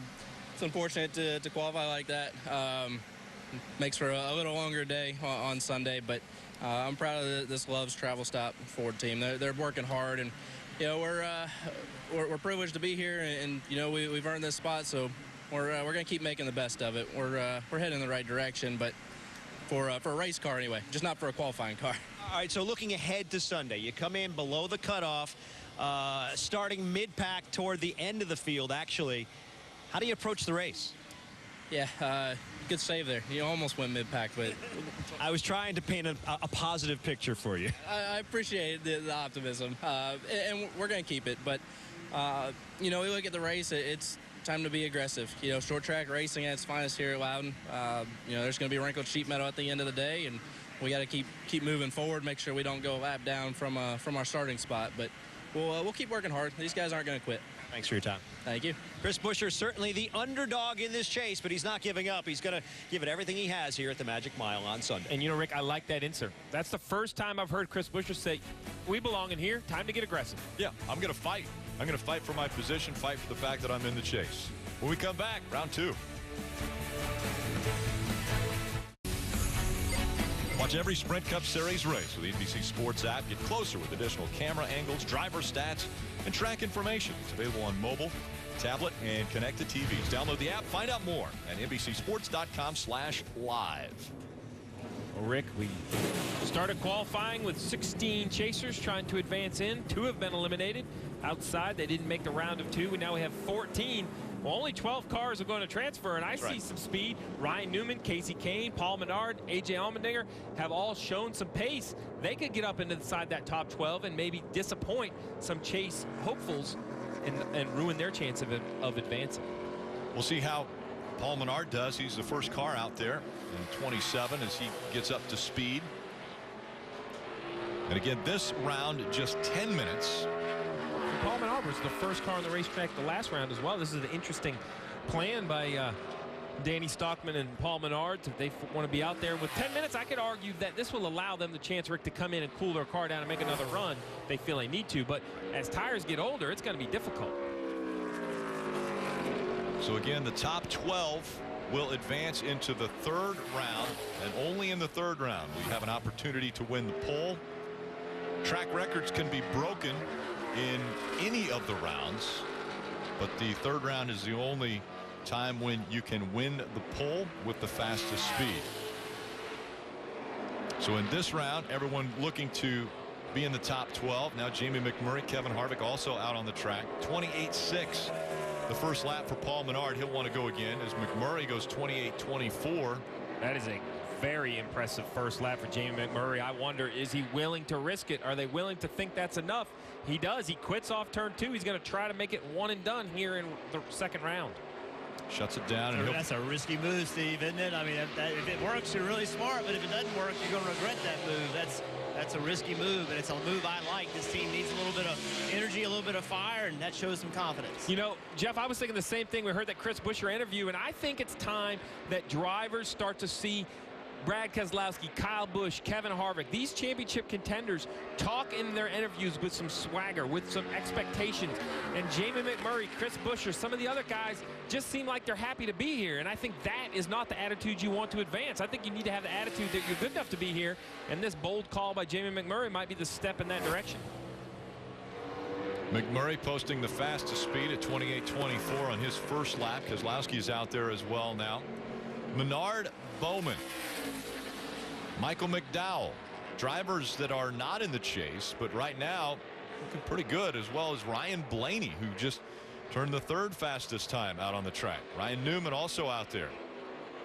it's unfortunate to qualify like that. Makes for a little longer day on Sunday, but I'm proud of this Love's Travel Stop Ford team. They're working hard, and you know we're privileged to be here, and you know we've earned this spot, so we're gonna keep making the best of it. We're heading in the right direction, but for a race car anyway, just not for a qualifying car. All right, so looking ahead to Sunday, you come in below the cutoff, starting mid-pack toward the end of the field, actually. How do you approach the race? Yeah, good save there. You almost went mid-pack, but I was trying to paint a positive picture for you. I appreciate the optimism, and we're going to keep it. But, you know, we look at the race, it's time to be aggressive. You know, short track racing at its finest here at Loudon. You know, there's going to be wrinkled sheet metal at the end of the day, and we got to keep moving forward, make sure we don't go a lap down from our starting spot. But we'll keep working hard. These guys aren't going to quit. Thanks for your time. Thank you. Chris Buescher, certainly the underdog in this chase, but he's not giving up. He's going to give it everything he has here at the Magic Mile on Sunday. And you know, Rick, I like that insert. That's the first time I've heard Chris Buescher say, we belong in here, time to get aggressive. Yeah, I'm going to fight. I'm going to fight for my position, fight for the fact that I'm in the chase. When we come back, round 2. Watch every Sprint Cup Series race with the NBC Sports app. Get closer with additional camera angles, driver stats, and track information. It's available on mobile, tablet, and connected TVs. Download the app. Find out more at NBCSports.com/live. Well, Rick, we started qualifying with 16 chasers trying to advance in. 2 have been eliminated. Outside, they didn't make the round of 2, and now we have 14. Well, only 12 cars are going to transfer, and I see some speed. Ryan Newman, Casey Kane, Paul Menard, A.J. Allmendinger have all shown some pace. They could get up into that top 12 and maybe disappoint some chase hopefuls and ruin their chance of advancing. We'll see how Paul Menard does. He's the first car out there in 27 as he gets up to speed. And again, this round, just 10 minutes. Paul Menard was the first car on the racetrack the last round as well. This is an interesting plan by Danny Stockman and Paul Menard. If they want to be out there with 10 minutes, I could argue that this will allow them the chance, Rick, to come in and cool their car down and make another run. They feel they need to, but as tires get older, it's going to be difficult. So again, the top 12 will advance into the third round, and only in the third round we have an opportunity to win the pole. Track records can be broken in any of the rounds, but the third round is the only time when you can win the pole with the fastest speed. So in this round, everyone looking to be in the top 12. Now Jamie McMurray, Kevin Harvick also out on the track. 28.6 the first lap for Paul Menard. He'll want to go again as McMurray goes 28.24. That is a very impressive first lap for Jamie McMurray. I wonder, is he willing to risk it? Are they willing to think that's enough? He does. He quits off turn 2. He's going to try to make it one and done here in the second round. Shuts it down. And that's a risky move, Steve, isn't it? I mean, if it works, you're really smart, but if it doesn't work, you're going to regret that move. That's a risky move, and it's a move I like. This team needs a little bit of energy, a little bit of fire, and that shows some confidence. You know, Jeff, I was thinking the same thing. We heard that Chris Buescher interview, and I think it's time that drivers start to see Brad Keselowski, Kyle Busch, Kevin Harvick, these championship contenders talk in their interviews with some swagger, with some expectations. And Jamie McMurray, Chris Buescher, some of the other guys just seem like they're happy to be here. And I think that is not the attitude you want to advance. I think you need to have the attitude that you're good enough to be here. And this bold call by Jamie McMurray might be the step in that direction. McMurray posting the fastest speed at 28.24 on his first lap. Keselowski is out there as well now. Menard, Bowman, Michael McDowell, drivers that are not in the chase, but right now looking pretty good, as well as Ryan Blaney, who just turned the third fastest time out on the track. Ryan Newman also out there.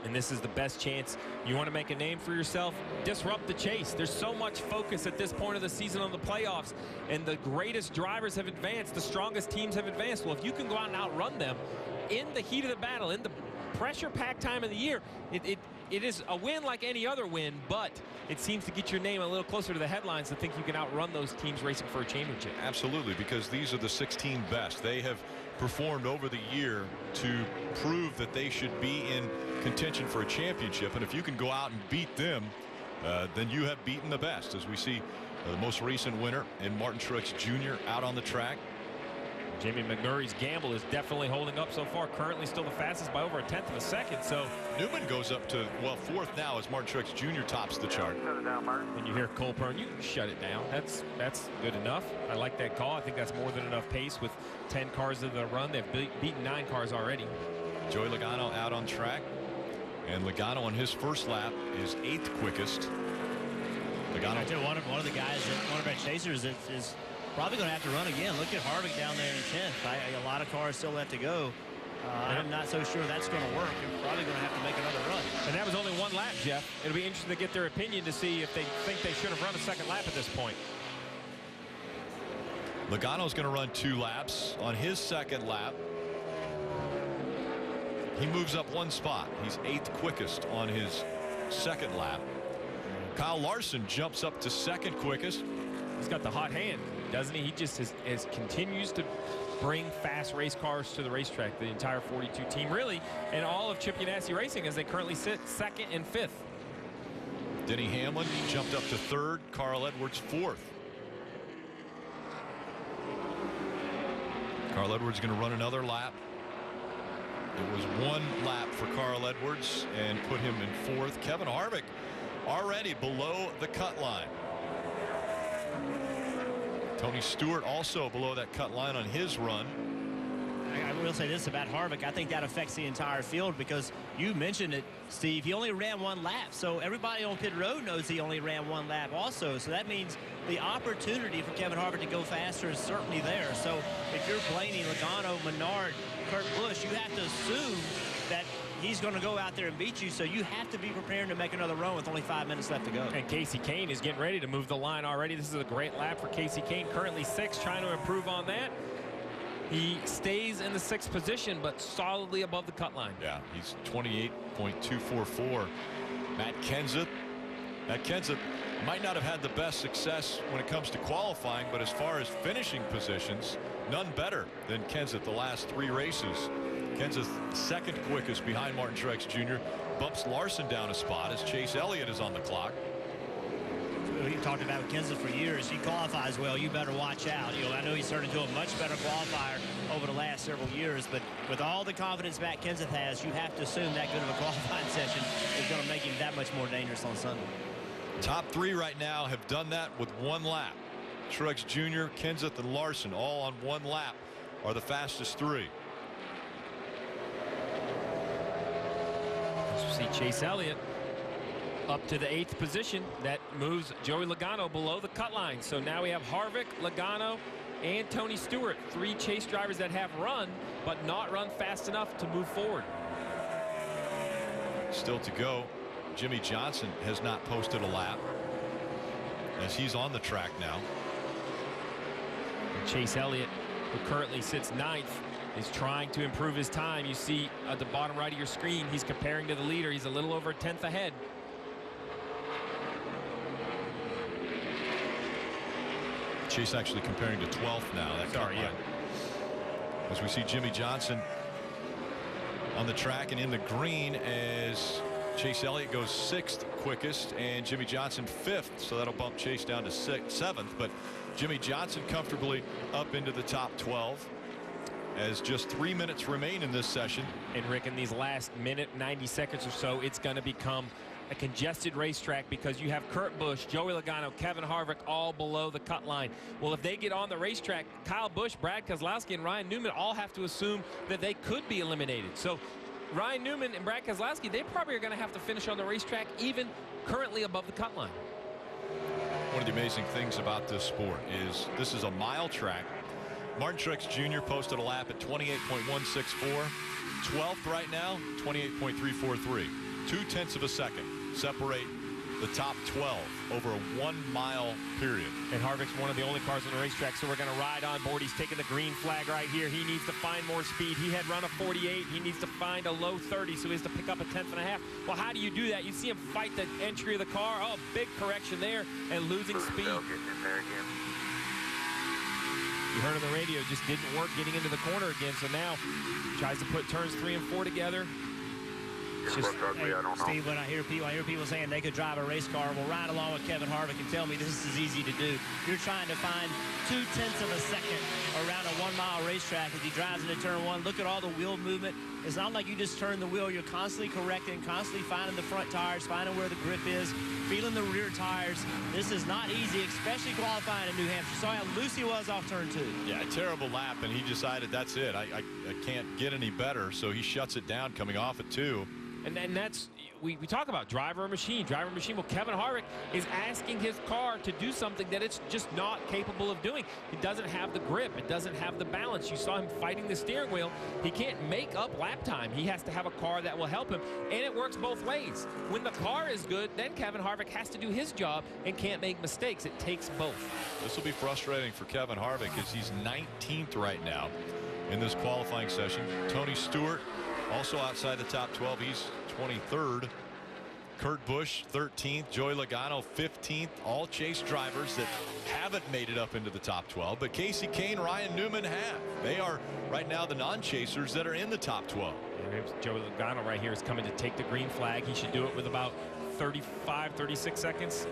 And this is the best chance. You want to make a name for yourself, disrupt the chase. There's so much focus at this point of the season on the playoffs, and the greatest drivers have advanced, the strongest teams have advanced. Well, if you can go out and outrun them in the heat of the battle, in the pressure-packed time of the year, it is a win like any other win, but it seems to get your name a little closer to the headlines to think you can outrun those teams racing for a championship. Absolutely, because these are the 16 best. They have performed over the year to prove that they should be in contention for a championship, and if you can go out and beat them, then you have beaten the best, as we see the most recent winner in Martin Truex Jr. out on the track. Jamie McMurray's gamble is definitely holding up so far, currently still the fastest by over 1/10 of a second. So Newman goes up to, well, 4th now as Martin Truex Jr. tops the chart. Shut it down, Martin. when you hear Cole Pearn, you can shut it down. That's good enough. I like that call. I think that's more than enough pace with 10 cars in the run. They've beaten 9 cars already. Joey Logano out on track, and Logano on his first lap is 8th quickest. Logano. I tell you, one of the guys, one of our chasers is probably going to have to run again. Look at Harvick down there in 10th. A lot of cars still left to go. I'm not so sure that's going to work. You're probably going to have to make another run. And that was only 1 lap, Jeff. It'll be interesting to get their opinion to see if they think they should have run a second lap at this point. Logano's going to run 2 laps on his second lap. He moves up 1 spot. He's 8th quickest on his second lap. Kyle Larson jumps up to 2nd quickest. He's got the hot hand, doesn't he? He just continues to bring fast race cars to the racetrack, the entire 42 team, really, and all of Chip Ganassi Racing as they currently sit 2nd and 5th. Denny Hamlin jumped up to 3rd. Carl Edwards 4th. Carl Edwards going to run another lap. It was 1 lap for Carl Edwards and put him in 4th. Kevin Harvick already below the cut line. Tony Stewart also below that cut line on his run. I will say this about Harvick. I think that affects the entire field because you mentioned it, Steve. He only ran 1 lap. So everybody on pit road knows he only ran 1 lap also. So that means the opportunity for Kevin Harvick to go faster is certainly there. So if you're Blaney, Logano, Menard, Kurt Busch, you have to assume that he's going to go out there and beat you, so you have to be prepared to make another run with only 5 minutes left to go. And Casey Kane is getting ready to move the line already. This is a great lap for Casey Kane, currently 6th, trying to improve on that. He stays in the 6th position, but solidly above the cut line. Yeah, he's 28.244. Matt Kenseth might not have had the best success when it comes to qualifying, but as far as finishing positions, none better than Kenseth the last 3 races. Kenseth 2nd quickest behind Martin Truex Jr. Bumps Larson down a spot as Chase Elliott is on the clock. We've talked about Kenseth for years. He qualifies well. You better watch out. I know he's turned into a much better qualifier over the last several years, but with all the confidence Matt Kenseth has, you have to assume that good of a qualifying session is going to make him that much more dangerous on Sunday. Top 3 right now have done that with 1 lap. Truex Jr., Kenseth, and Larson all on 1 lap are the fastest 3. As we see Chase Elliott up to the 8th position. That moves Joey Logano below the cut line. So now we have Harvick, Logano, and Tony Stewart, 3 chase drivers that have run, but not run fast enough to move forward. Still to go. Jimmy Johnson has not posted a lap as he's on the track now. And Chase Elliott, who currently sits 9th, is trying to improve his time. You see at the bottom right of your screen, he's comparing to the leader. He's a little over 1/10 ahead. Chase actually comparing to 12th now. Yeah. As we see Jimmy Johnson on the track and in the green as Chase Elliott goes 6th quickest and Jimmy Johnson 5th. So that'll bump Chase down to 7th. But Jimmy Johnson comfortably up into the top 12 as just 3 minutes remain in this session. And Rick, in these last minute 90 seconds or so, it's going to become a congested racetrack because you have Kurt Busch, Joey Logano, Kevin Harvick all below the cut line. Well, if they get on the racetrack, Kyle Busch, Brad Keselowski, and Ryan Newman all have to assume that they could be eliminated. So Ryan Newman and Brad Keselowski, they probably are going to have to finish on the racetrack even currently above the cut line. One of the amazing things about this sport is this is a mile track. Martin Truex Jr. posted a lap at 28.164. 12th right now, 28.343. 2/10 of a second separate the top 12 over a 1 mile period. And Harvick's one of the only cars on the racetrack, so we're going to ride on board. He's taking the green flag right here. He needs to find more speed. He had run a 48. He needs to find a low 30, so he has to pick up a 1/10 and a half. Well, how do you do that? You see him fight the entry of the car. Oh, big correction there and losing speed. Getting in there again. You heard on the radio, just didn't work getting into the corner again, so now tries to put turns 3 and 4 together. It's Just, just ugly, hey, I don't know. Steve, when I hear people saying they could drive a race car, well, ride along with Kevin Harvick and tell me this is easy to do. You're trying to find 2/10 of a second around a 1 mile racetrack as he drives into turn 1. Look at all the wheel movement. It's not like you just turn the wheel. You're constantly correcting, constantly finding the front tires, finding where the grip is, feeling the rear tires. This is not easy, especially qualifying in New Hampshire. Saw how loose he was off turn 2. Yeah, a terrible lap, and he decided that's it. I can't get any better, so he shuts it down coming off at 2. And that's, we talk about driver and machine. Well, Kevin Harvick is asking his car to do something that it's just not capable of doing. It doesn't have the grip. It doesn't have the balance. You saw him fighting the steering wheel. He can't make up lap time. He has to have a car that will help him, and it works both ways. When the car is good, then Kevin Harvick has to do his job and can't make mistakes. It takes both. This will be frustrating for Kevin Harvick as he's 19th right now in this qualifying session. Tony Stewart also outside the top 12. He's 23rd. Kurt Busch 13th. Joey Logano 15th. All Chase drivers that haven't made it up into the top 12. But Casey Kane, Ryan Newman have. They are right now the non-chasers that are in the top 12. And Joey Logano right here is coming to take the green flag. He should do it with about 35, 36 seconds,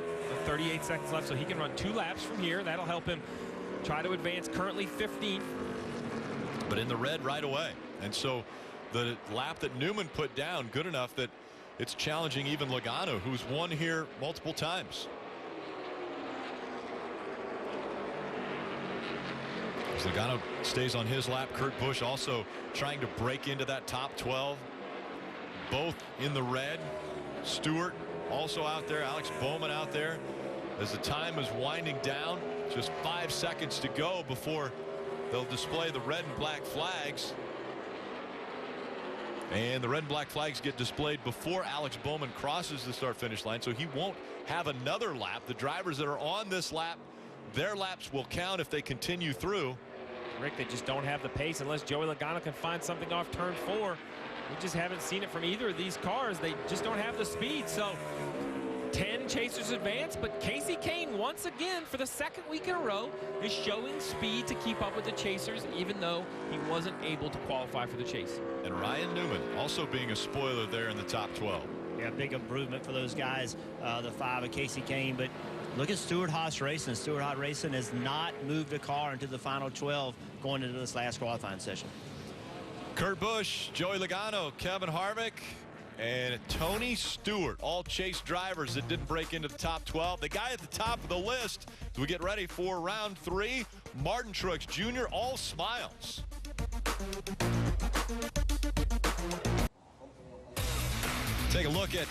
38 seconds left. So he can run 2 laps from here. That'll help him try to advance. Currently 15th. But in the red right away. And so the lap that Newman put down good enough that it's challenging even Logano, who's won here multiple times. As Logano stays on his lap, Kurt Busch also trying to break into that top 12. Both in the red. Stewart also out there. Alex Bowman out there. As the time is winding down, just 5 seconds to go before they'll display the red and black flags. And the red and black flags get displayed before Alex Bowman crosses the start-finish line, so he won't have another lap. The drivers that are on this lap, their laps will count if they continue through. Rick, they just don't have the pace unless Joey Logano can find something off turn 4. We just haven't seen it from either of these cars. They just don't have the speed. So 10 chasers advance, but Casey Kane once again for the second week in a row is showing speed to keep up with the chasers, even though he wasn't able to qualify for the chase. And Ryan Newman also being a spoiler there in the top 12. Yeah, big improvement for those guys, the 5 of Casey Kane. But look at Stewart-Haas Racing. Stewart-Haas Racing has not moved a car into the final 12 going into this last qualifying session. Kurt Busch, Joey Logano, Kevin Harvick, and Tony Stewart, all Chase drivers that didn't break into the top 12. The guy at the top of the list as we get ready for round 3, Martin Truex Jr., all smiles. Take a look at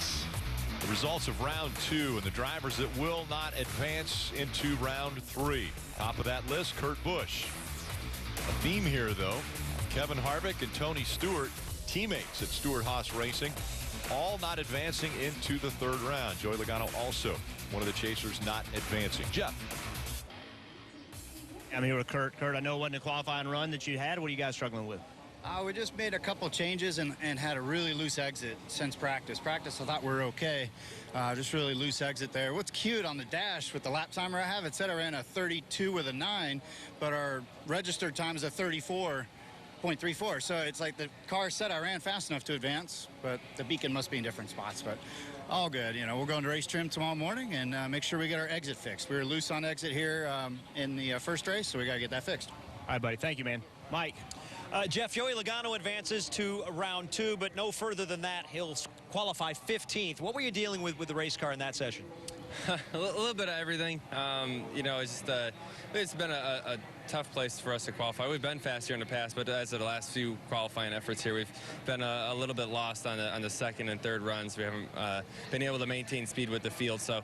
the results of round 2 and the drivers that will not advance into round 3. Top of that list, Kurt Busch. A theme here, though, Kevin Harvick and Tony Stewart, teammates at Stewart-Haas Racing, all not advancing into the 3rd round. Joey Logano also one of the chasers not advancing. Jeff. I'm here with Kurt. Kurt, I know it wasn't a qualifying run that you had. What are you guys struggling with? We just made a couple changes and had a really loose exit since practice. I thought we were okay. Just really loose exit there. What's cute on the dash with the lap timer I have, it said I ran a 32 with a 9, but our registered time is a 34.34. So it's like the car said I ran fast enough to advance, but the beacon must be in different spots. But all good. You know, we're going to race trim tomorrow morning and make sure we get our exit fixed. We were loose on exit here in the first race, so we got to get that fixed. All right, buddy. Thank you, man. Mike. Jeff, Joey Logano advances to round 2, but no further than that. He'll qualify 15th. What were you dealing with the race car in that session? A little bit of everything. You know, it's been a tough place for us to qualify. We've been fast here in the past, but as of the last few qualifying efforts here, we've been a little bit lost on the 2nd and 3rd runs. We haven't been able to maintain speed with the field, so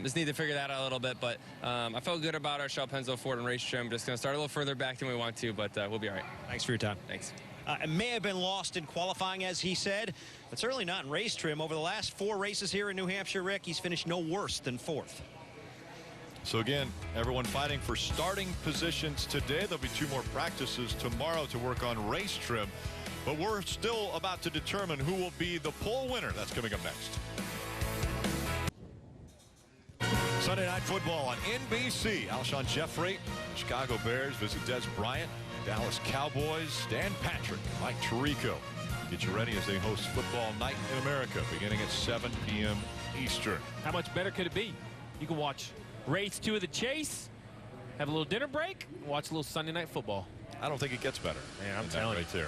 just need to figure that out a little bit. But I felt good about our Shell Pennzoil Ford and race trim. Just going to start a little further back than we want to, but we'll be all right. Thanks for your time. Thanks. may have been lost in qualifying, as he said, but certainly not in race trim. Over the last 4 races here in New Hampshire, Rick, he's finished no worse than 4th. So again, everyone fighting for starting positions today. There'll be 2 more practices tomorrow to work on race trim. But we're still about to determine who will be the pole winner. That's coming up next. Sunday Night Football on NBC. Alshon Jeffrey, Chicago Bears visit Des Bryant, Dallas Cowboys, Dan Patrick, Mike Tirico. Get you ready as they host Football Night in America beginning at 7 p.m. Eastern. How much better could it be? You can watch race 2 of the chase, have a little dinner break, watch a little Sunday Night Football. I don't think it gets better. Man, I'm telling you. Right there.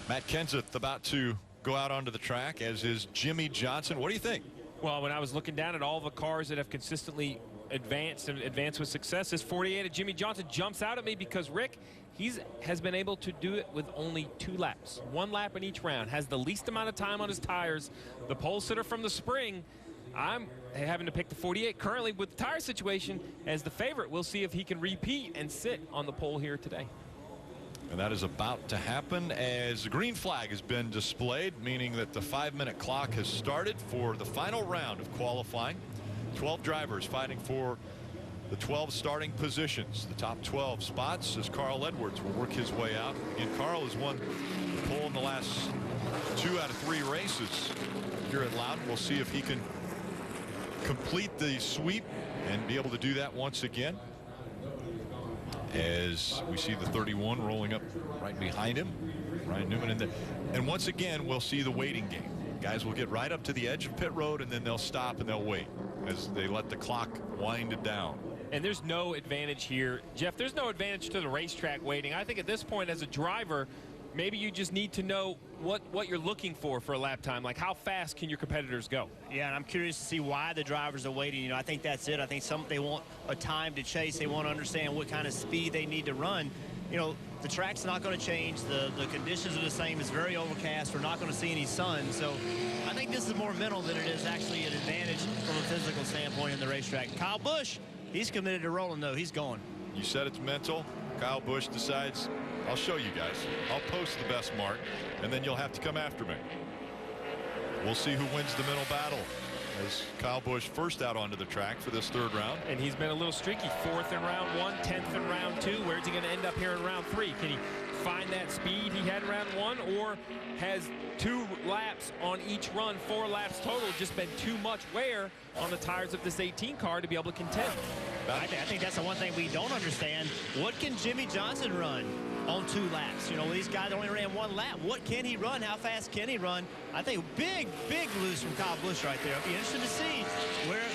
Matt Kenseth about to go out onto the track, as is Jimmy Johnson. What do you think? Well, when I was looking down at all the cars that have consistently advanced with success, this 48 of Jimmy Johnson jumps out at me because, Rick, has been able to do it with only 2 laps. 1 lap in each round. Has the least amount of time on his tires. The pole sitter from the spring, I'm having to pick the 48 currently with the tire situation as the favorite. We'll see if he can repeat and sit on the pole here today. And that is about to happen as the green flag has been displayed, meaning that the 5-minute clock has started for the final round of qualifying. 12 drivers fighting for the 12 starting positions. The top 12 spots as Carl Edwards will work his way out. And Carl has won the pole in the last 2 out of 3 races here at Loudon. We'll see if he can complete the sweep and be able to do that once again, as we see the 31 rolling up right behind him, Ryan Newman in there. And once again, we'll see the waiting game. Guys will get right up to the edge of pit road, and then they'll stop and they'll wait as they let the clock wind it down. And there's no advantage here, Jeff. There's no advantage to the racetrack waiting. I think at this point, as a driver, maybe you just need to know what you're looking for a lap time. Like, how fast can your competitors go? Yeah, and I'm curious to see why the drivers are waiting. You know, I think that's it. I think they want a time to chase. They want to understand what kind of speed they need to run. You know, the track's not going to change. The conditions are the same. It's very overcast. We're not going to see any sun. So I think this is more mental than it is actually an advantage from a physical standpoint in the racetrack. Kyle Busch, he's committed to rolling, though. He's going. You said it's mental. Kyle Busch decides, I'll show you guys. I'll post the best mark, and then you'll have to come after me. We'll see who wins the mental battle as Kyle Busch first out onto the track for this 3rd round. And he's been a little streaky. 4th in round 1, 10th in round 2. Where's he going to end up here in round 3? Can he find that speed he had in round 1, or has 2 laps on each run, 4 laps total, just been too much wear on the tires of this 18 car to be able to contend? I think that's the one thing we don't understand. What can Jimmy Johnson run on 2 laps? You know, these guys only ran 1 lap. What can he run? How fast can he run? I think big lose from Kyle Busch right there. It'll be interesting to see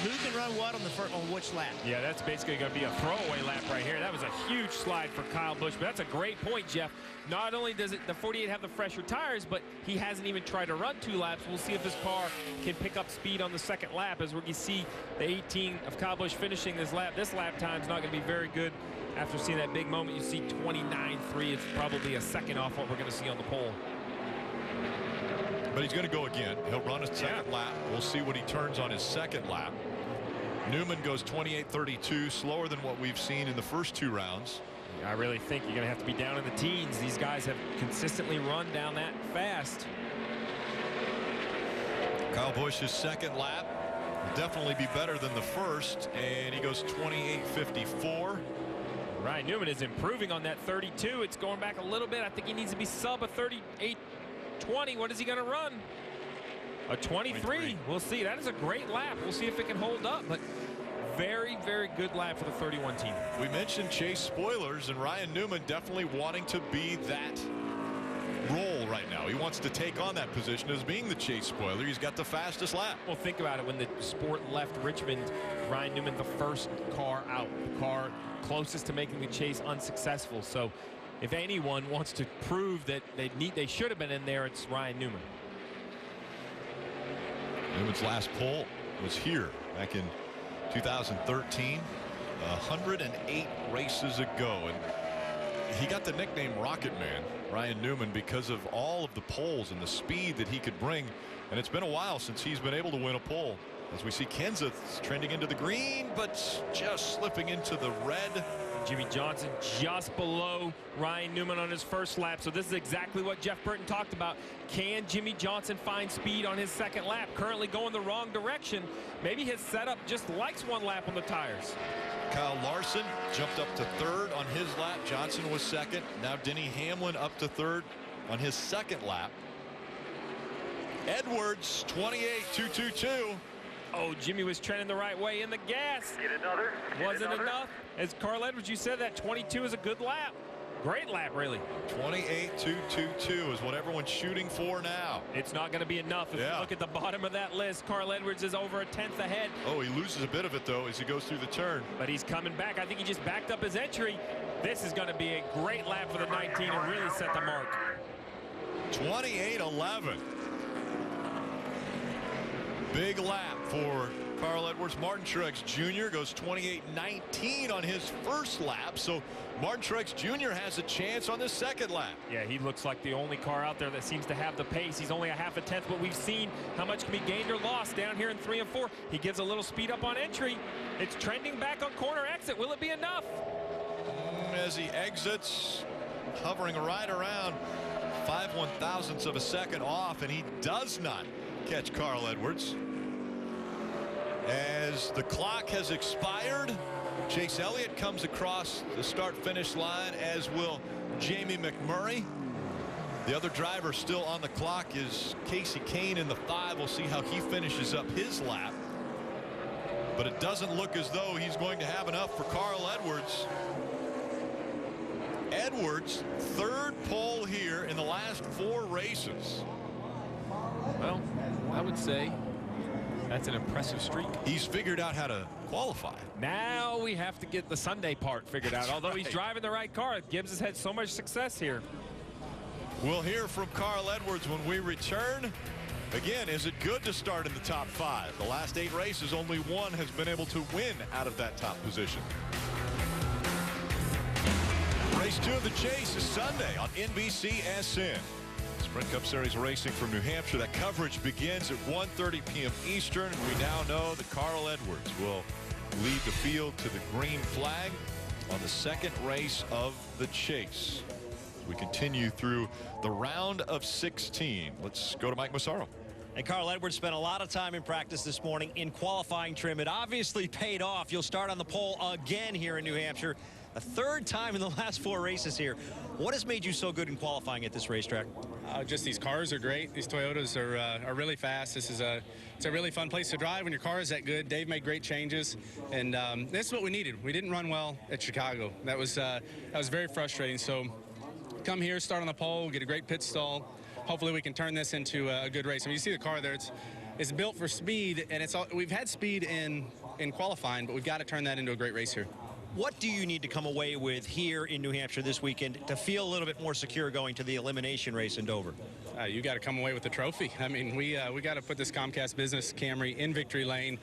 who can run what on which lap. Yeah, that's basically going to be a throwaway lap right here. That was a huge slide for Kyle Busch, but that's a great point, Jeff. Not only does the 48 have the fresher tires, but he hasn't even tried to run 2 laps. We'll see if his car can pick up speed on the 2nd lap, as we see the 18 of Kyle Busch finishing this lap. This lap time's not going to be very good. After seeing that big moment, you see 29.3. It's probably a second off what we're going to see on the pole. But he's going to go again. He'll run his 2nd lap. We'll see what he turns on his 2nd lap. Newman goes 28.32, slower than what we've seen in the first 2 rounds. I really think you're going to have to be down in the teens. These guys have consistently run down that fast. Kyle Busch's 2nd lap will definitely be better than the first, and he goes 28.54. Ryan Newman is improving on that 32. It's going back a little bit. I think he needs to be sub a 38.20. What is he going to run? A 23. We'll see. That is a great lap. We'll see if it can hold up. But very, very good lap for the 31 team. We mentioned chase spoilers, and Ryan Newman definitely wanting to be that role right now. He wants to take on that position as being the chase spoiler. He's got the fastest lap. Well, think about it. When the sport left Richmond, Ryan Newman the first car out, the car closest to making the chase unsuccessful. So if anyone wants to prove that they should have been in there, it's Ryan Newman. Newman's last pole was here back in 2013, 108 races ago, and he got the nickname Rocket Man, Ryan Newman, because of all of the poles and the speed that he could bring. And it's been a while since he's been able to win a pole, as we see Kenseth trending into the green, but just slipping into the red. Jimmy Johnson just below Ryan Newman on his first lap. So this is exactly what Jeff Burton talked about. Can Jimmy Johnson find speed on his second lap? Currently going the wrong direction. Maybe his setup just likes one lap on the tires. Kyle Larson jumped up to third on his lap. Johnson was second. Now Denny Hamlin up to third on his second lap. Edwards 28.222. Oh, Jimmy was trending the right way in the gas. Get another. Wasn't enough. As Carl Edwards, you said that 22 is a good lap. Great lap, really. 28.222 is what everyone's shooting for now. It's not going to be enough. If you look at the bottom of that list, Carl Edwards is over a tenth ahead. Oh, he loses a bit of it, though, as he goes through the turn. But he's coming back. I think he just backed up his entry. This is going to be a great lap for the 19 and really set the mark. 28.11. Big lap for Carl Edwards. Martin Truex Jr. goes 28.19 on his first lap. So Martin Truex Jr. has a chance on this second lap. Yeah, he looks like the only car out there that seems to have the pace. He's only a half a tenth, but we've seen how much can be gained or lost down here in 3 and 4. He gives a little speed up on entry. It's trending back on corner exit. Will it be enough? As he exits, hovering right around 5/1000ths of a second off, and he does not catch Carl Edwards. As the clock has expired, Chase Elliott comes across the start-finish line, as will Jamie McMurray. The other driver still on the clock is Casey Kane in the 5. We'll see how he finishes up his lap. But it doesn't look as though he's going to have enough for Carl Edwards. Edwards, third pole here in the last 4 races. Well, I would say that's an impressive streak. He's figured out how to qualify. Now we have to get the Sunday part figured out. Although he's driving the right car, Gibbs has had so much success here. We'll hear from Carl Edwards when we return. Again, is it good to start in the top 5? The last 8 races, only one has been able to win out of that top position. Race 2 of the Chase is Sunday on NBCSN. Sprint Cup Series racing from New Hampshire. That coverage begins at 1:30 p.m. Eastern. We now know that Carl Edwards will lead the field to the green flag on the second race of the Chase. We continue through the round of 16. Let's go to Mike Massaro. And Carl Edwards spent a lot of time in practice this morning in qualifying trim. It obviously paid off. You'll start on the pole again here in New Hampshire. A third time in the last 4 races here. What has made you so good in qualifying at this racetrack? Just these cars are great. These Toyotas are really fast. It's a really fun place to drive when your car is that good. Dave made great changes, and this is what we needed. We didn't run well at Chicago. That was very frustrating. So come here, start on the pole, get a great pit stall. Hopefully we can turn this into a good race. I mean, you see the car there. It's built for speed, and we've had speed in qualifying, but we've got to turn that into a great race here. What do you need to come away with here in New Hampshire this weekend to feel a little bit more secure going to the elimination race in Dover? You got to come away with the trophy. I mean, we got to put this Comcast Business Camry in victory lane.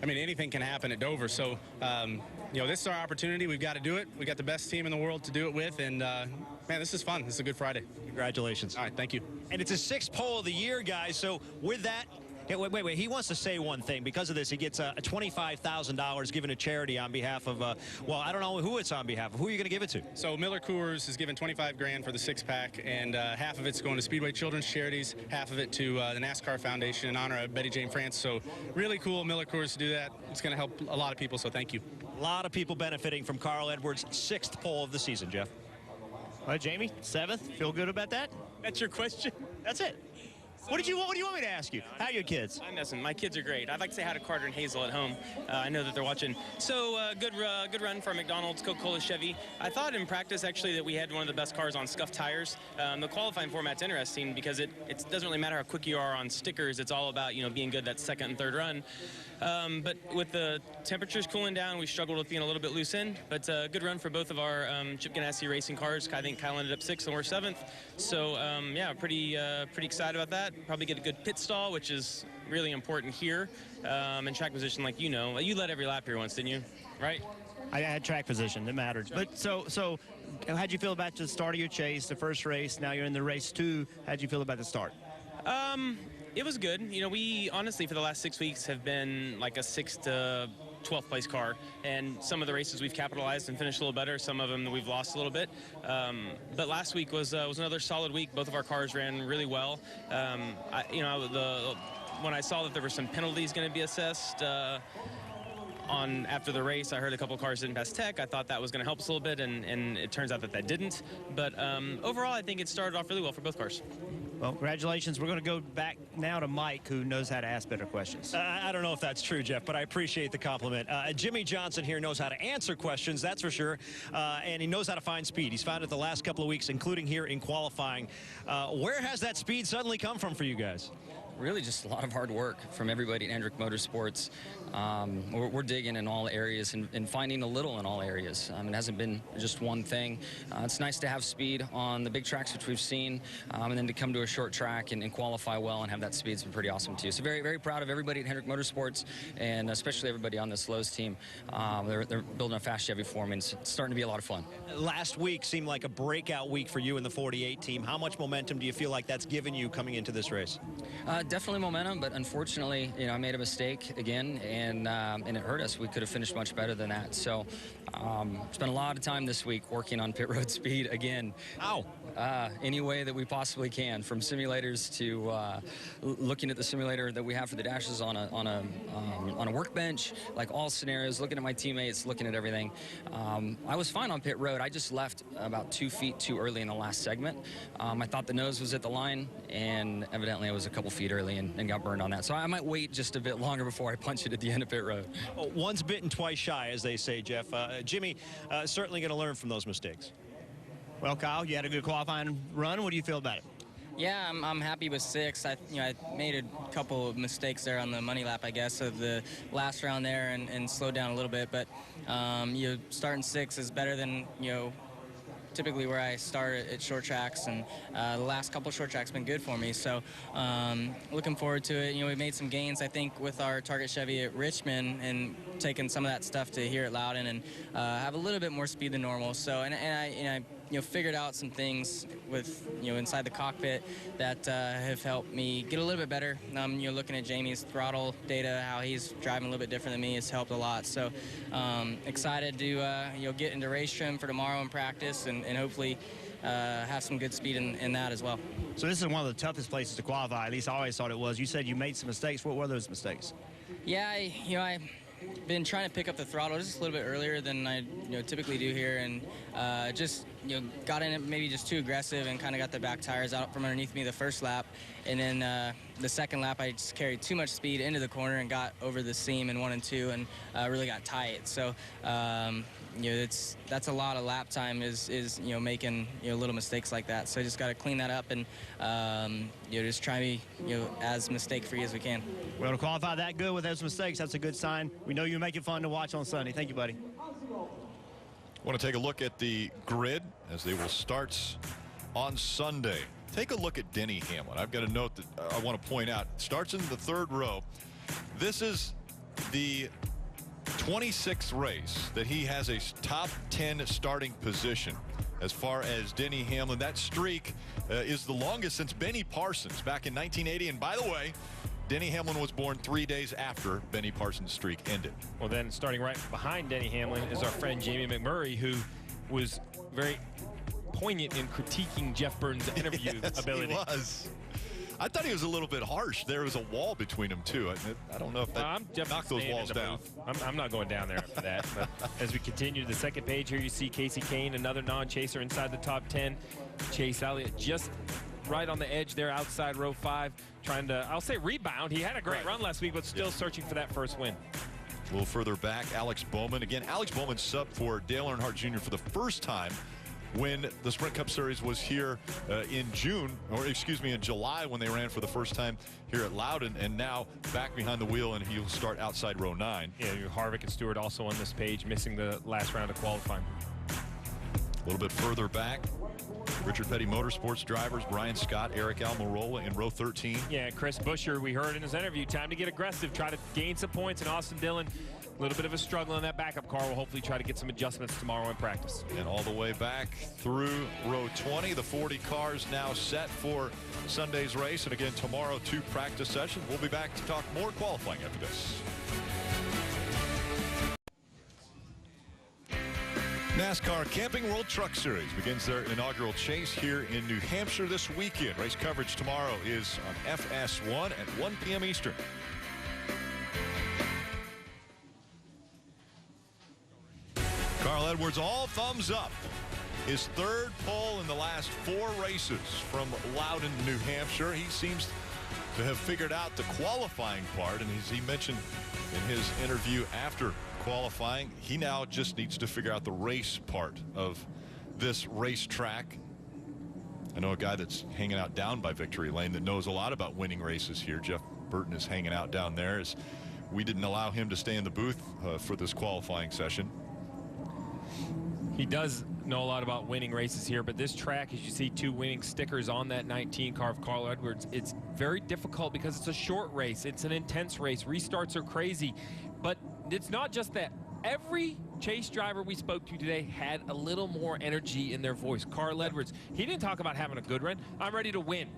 I mean, anything can happen at Dover. So, you know, this is our opportunity. We've got to do it. We got the best team in the world to do it with. And, man, this is fun. This is a good Friday. Congratulations. All right, thank you. And it's a 6th pole of the year, guys. So with that, wait. He wants to say one thing. Because of this, he gets a $25,000 given to charity on behalf of, well, I don't know who it's on behalf of. Who are you going to give it to? So Miller Coors is giving $25 grand for the 6-pack, and half of it's going to Speedway Children's Charities, half of it to the NASCAR Foundation in honor of Betty Jane France. So really cool Miller Coors to do that. It's going to help a lot of people, so thank you. A lot of people benefiting from Carl Edwards' 6th pole of the season, Jeff. All right, Jamie, 7th. Feel good about that? That's your question? That's it. What do you want me to ask you? How are your kids? I'm messing. My kids are great. I'd like to say hi to Carter and Hazel at home. I know that they're watching. So good run for McDonald's, Coca-Cola, Chevy. I thought in practice actually that we had one of the best cars on scuffed tires. The qualifying format's interesting because it doesn't really matter how quick you are on stickers. It's all about being good that second and third run. But with the temperatures cooling down, we struggled with being a little bit loose in. But good run for both of our Chip Ganassi racing cars. I think Kyle ended up 6th and we're 7th. So yeah, pretty excited about that. Probably get a good pit stall, which is really important here. And track position, like you led every lap here once, didn't you? Right? I had track position. It mattered. But so how'd you feel about the start of your Chase, the first race? Now you're in the race 2. How'd you feel about the start? It was good. We honestly for the last 6 weeks have been like a 6 to 12th place car, and some of the races we've capitalized and finished a little better. Some of them we've lost a little bit. But last week was another solid week. Both of our cars ran really well. When I saw that there were some penalties going to be assessed after the race, I heard a couple cars didn't pass tech. I thought that was going to help us a little bit, and it turns out that didn't. But overall, I think it started off really well for both cars. Well, congratulations. We're going to go back now to Mike, who knows how to ask better questions. I don't know if that's true, Jeff, but I appreciate the compliment. Jimmy Johnson here knows how to answer questions, that's for sure, and he knows how to find speed. He's found it the last couple of weeks, including here in qualifying. Where has that speed suddenly come from for you guys? Really just a lot of hard work from everybody at Hendrick Motorsports. We're digging in all areas and finding a little in all areas. It hasn't been just one thing. It's nice to have speed on the big tracks, which we've seen, and then to come to a short track and qualify well and have that speed's been pretty awesome too. So very, very proud of everybody at Hendrick Motorsports, and especially everybody on this Lowe's team. They're building a fast Chevy for me, and it's starting to be a lot of fun. Last week seemed like a breakout week for you and the 48 team. How much momentum do you feel like that's given you coming into this race? Definitely momentum, but unfortunately, I made a mistake again, and it hurt us. We could have finished much better than that. So spent a lot of time this week working on pit road speed again. Ow. Any way that we possibly can, from simulators to looking at the simulator that we have for the dashes on a workbench, like all scenarios, looking at my teammates, looking at everything. I was fine on pit road. I just left about 2 feet too early in the last segment. I thought the nose was at the line, and evidently I was a couple feet early and got burned on that. So I might wait just a bit longer before I punch it at the end of pit road. Once bitten, twice shy, as they say, Jeff. Jimmy, certainly going to learn from those mistakes. Well, Kyle, you had a good qualifying run. What do you feel about it? Yeah, I'm happy with 6. I made a couple of mistakes there on the money lap, I guess, of the last round there and slowed down a little bit. But starting 6 is better than typically where I start at short tracks, and the last couple short tracks been good for me. So looking forward to it. We made some gains, I think, with our Target Chevy at Richmond and taking some of that stuff to here at Loudon and have a little bit more speed than normal. So and I figured out some things with inside the cockpit that have helped me get a little bit better. Looking at Jamie's throttle data, how he's driving a little bit different than me has helped a lot. So excited to get into race trim for tomorrow in practice and hopefully have some good speed in that as well. So this is one of the toughest places to qualify. At least I always thought it was. You said you made some mistakes. What were those mistakes? Yeah, I've been trying to pick up the throttle just a little bit earlier than I typically do here, and just got in it maybe just too aggressive and kind of got the back tires out from underneath me the first lap, and then the second lap I just carried too much speed into the corner and got over the seam in 1 and 2 and really got tight. So that's a lot of lap time is making little mistakes like that. So I just got to clean that up and just try to be as mistake-free as we can. Well, to qualify that good with those mistakes, that's a good sign. We know you make it fun to watch on Sunday. Thank you, buddy. Want to take a look at the grid as they will start on Sunday. Take a look at Denny Hamlin. I've got a note that I want to point out. Starts in the 3rd row. This is the 26th race that he has a top 10 starting position. As far as Denny Hamlin, that streak is the longest since Benny Parsons back in 1980. And by the way, Denny Hamlin was born 3 days after Benny Parsons' streak ended. Well, then starting right behind Denny Hamlin is our friend Jamie McMurray, who was very poignant in critiquing Jeff Burton's interview yes, ability. He was. I thought he was a little bit harsh. There was a wall between them, too. I don't know if that knocked those walls down. I'm not going down there after that. But as we continue to the second page here, you see Casey Kane, another non-chaser inside the top 10. Chase Elliott just right on the edge there outside row 5, trying to, I'll say, rebound. He had a great run last week, but still searching for that first win. A little further back, Alex Bowman. Again, Alex Bowman subbed for Dale Earnhardt Jr. for the first time when the Sprint Cup Series was here in July, when they ran for the first time here at Loudon, and now back behind the wheel, and he'll start outside row 9. Yeah, Harvick and Stewart also on this page, missing the last round of qualifying. A little bit further back, Richard Petty Motorsports drivers Brian Scott, Eric Almirola in row 13. Yeah, Chris Buescher, we heard in his interview, time to get aggressive, try to gain some points, and Austin Dillon, a little bit of a struggle in that backup car. We'll hopefully try to get some adjustments tomorrow in practice. And all the way back through row 20, the 40 cars now set for Sunday's race. And again, tomorrow, 2 practice sessions. We'll be back to talk more qualifying after this. NASCAR Camping World Truck Series begins their inaugural chase here in New Hampshire this weekend. Race coverage tomorrow is on FS1 at 1 p.m. Eastern. Carl Edwards all thumbs up. His third pole in the last 4 races from Loudon, New Hampshire. He seems to have figured out the qualifying part, and as he mentioned in his interview after qualifying, he now just needs to figure out the race part of this racetrack. I know a guy that's hanging out down by Victory Lane that knows a lot about winning races here. Jeff Burton is hanging out down there, as we didn't allow him to stay in the booth for this qualifying session. He does know a lot about winning races here, but this track, as you see 2 winning stickers on that 19 car of Carl Edwards, it's very difficult because it's a short race. It's an intense race. Restarts are crazy, but it's not just that. Every chase driver we spoke to today had a little more energy in their voice. Carl Edwards, he didn't talk about having a good run. I'm ready to win.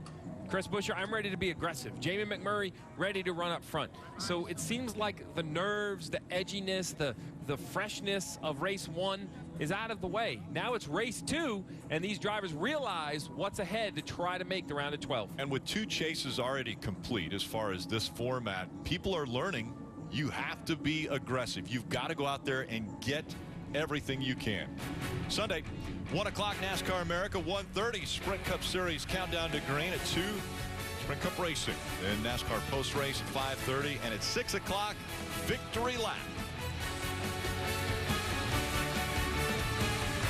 Chris Buescher, I'm ready to be aggressive. Jamie McMurray, ready to run up front. So it seems like the nerves, the edginess, the freshness of race 1 is out of the way. Now it's race 2, and these drivers realize what's ahead to try to make the round of 12. And with 2 chases already complete as far as this format, people are learning you have to be aggressive. You've got to go out there and get everything you can. Sunday, 1 o'clock NASCAR America, 1:30 Sprint Cup Series countdown to green. At 2, Sprint Cup Racing. And NASCAR post race at 5:30, and at 6 o'clock, Victory Lap.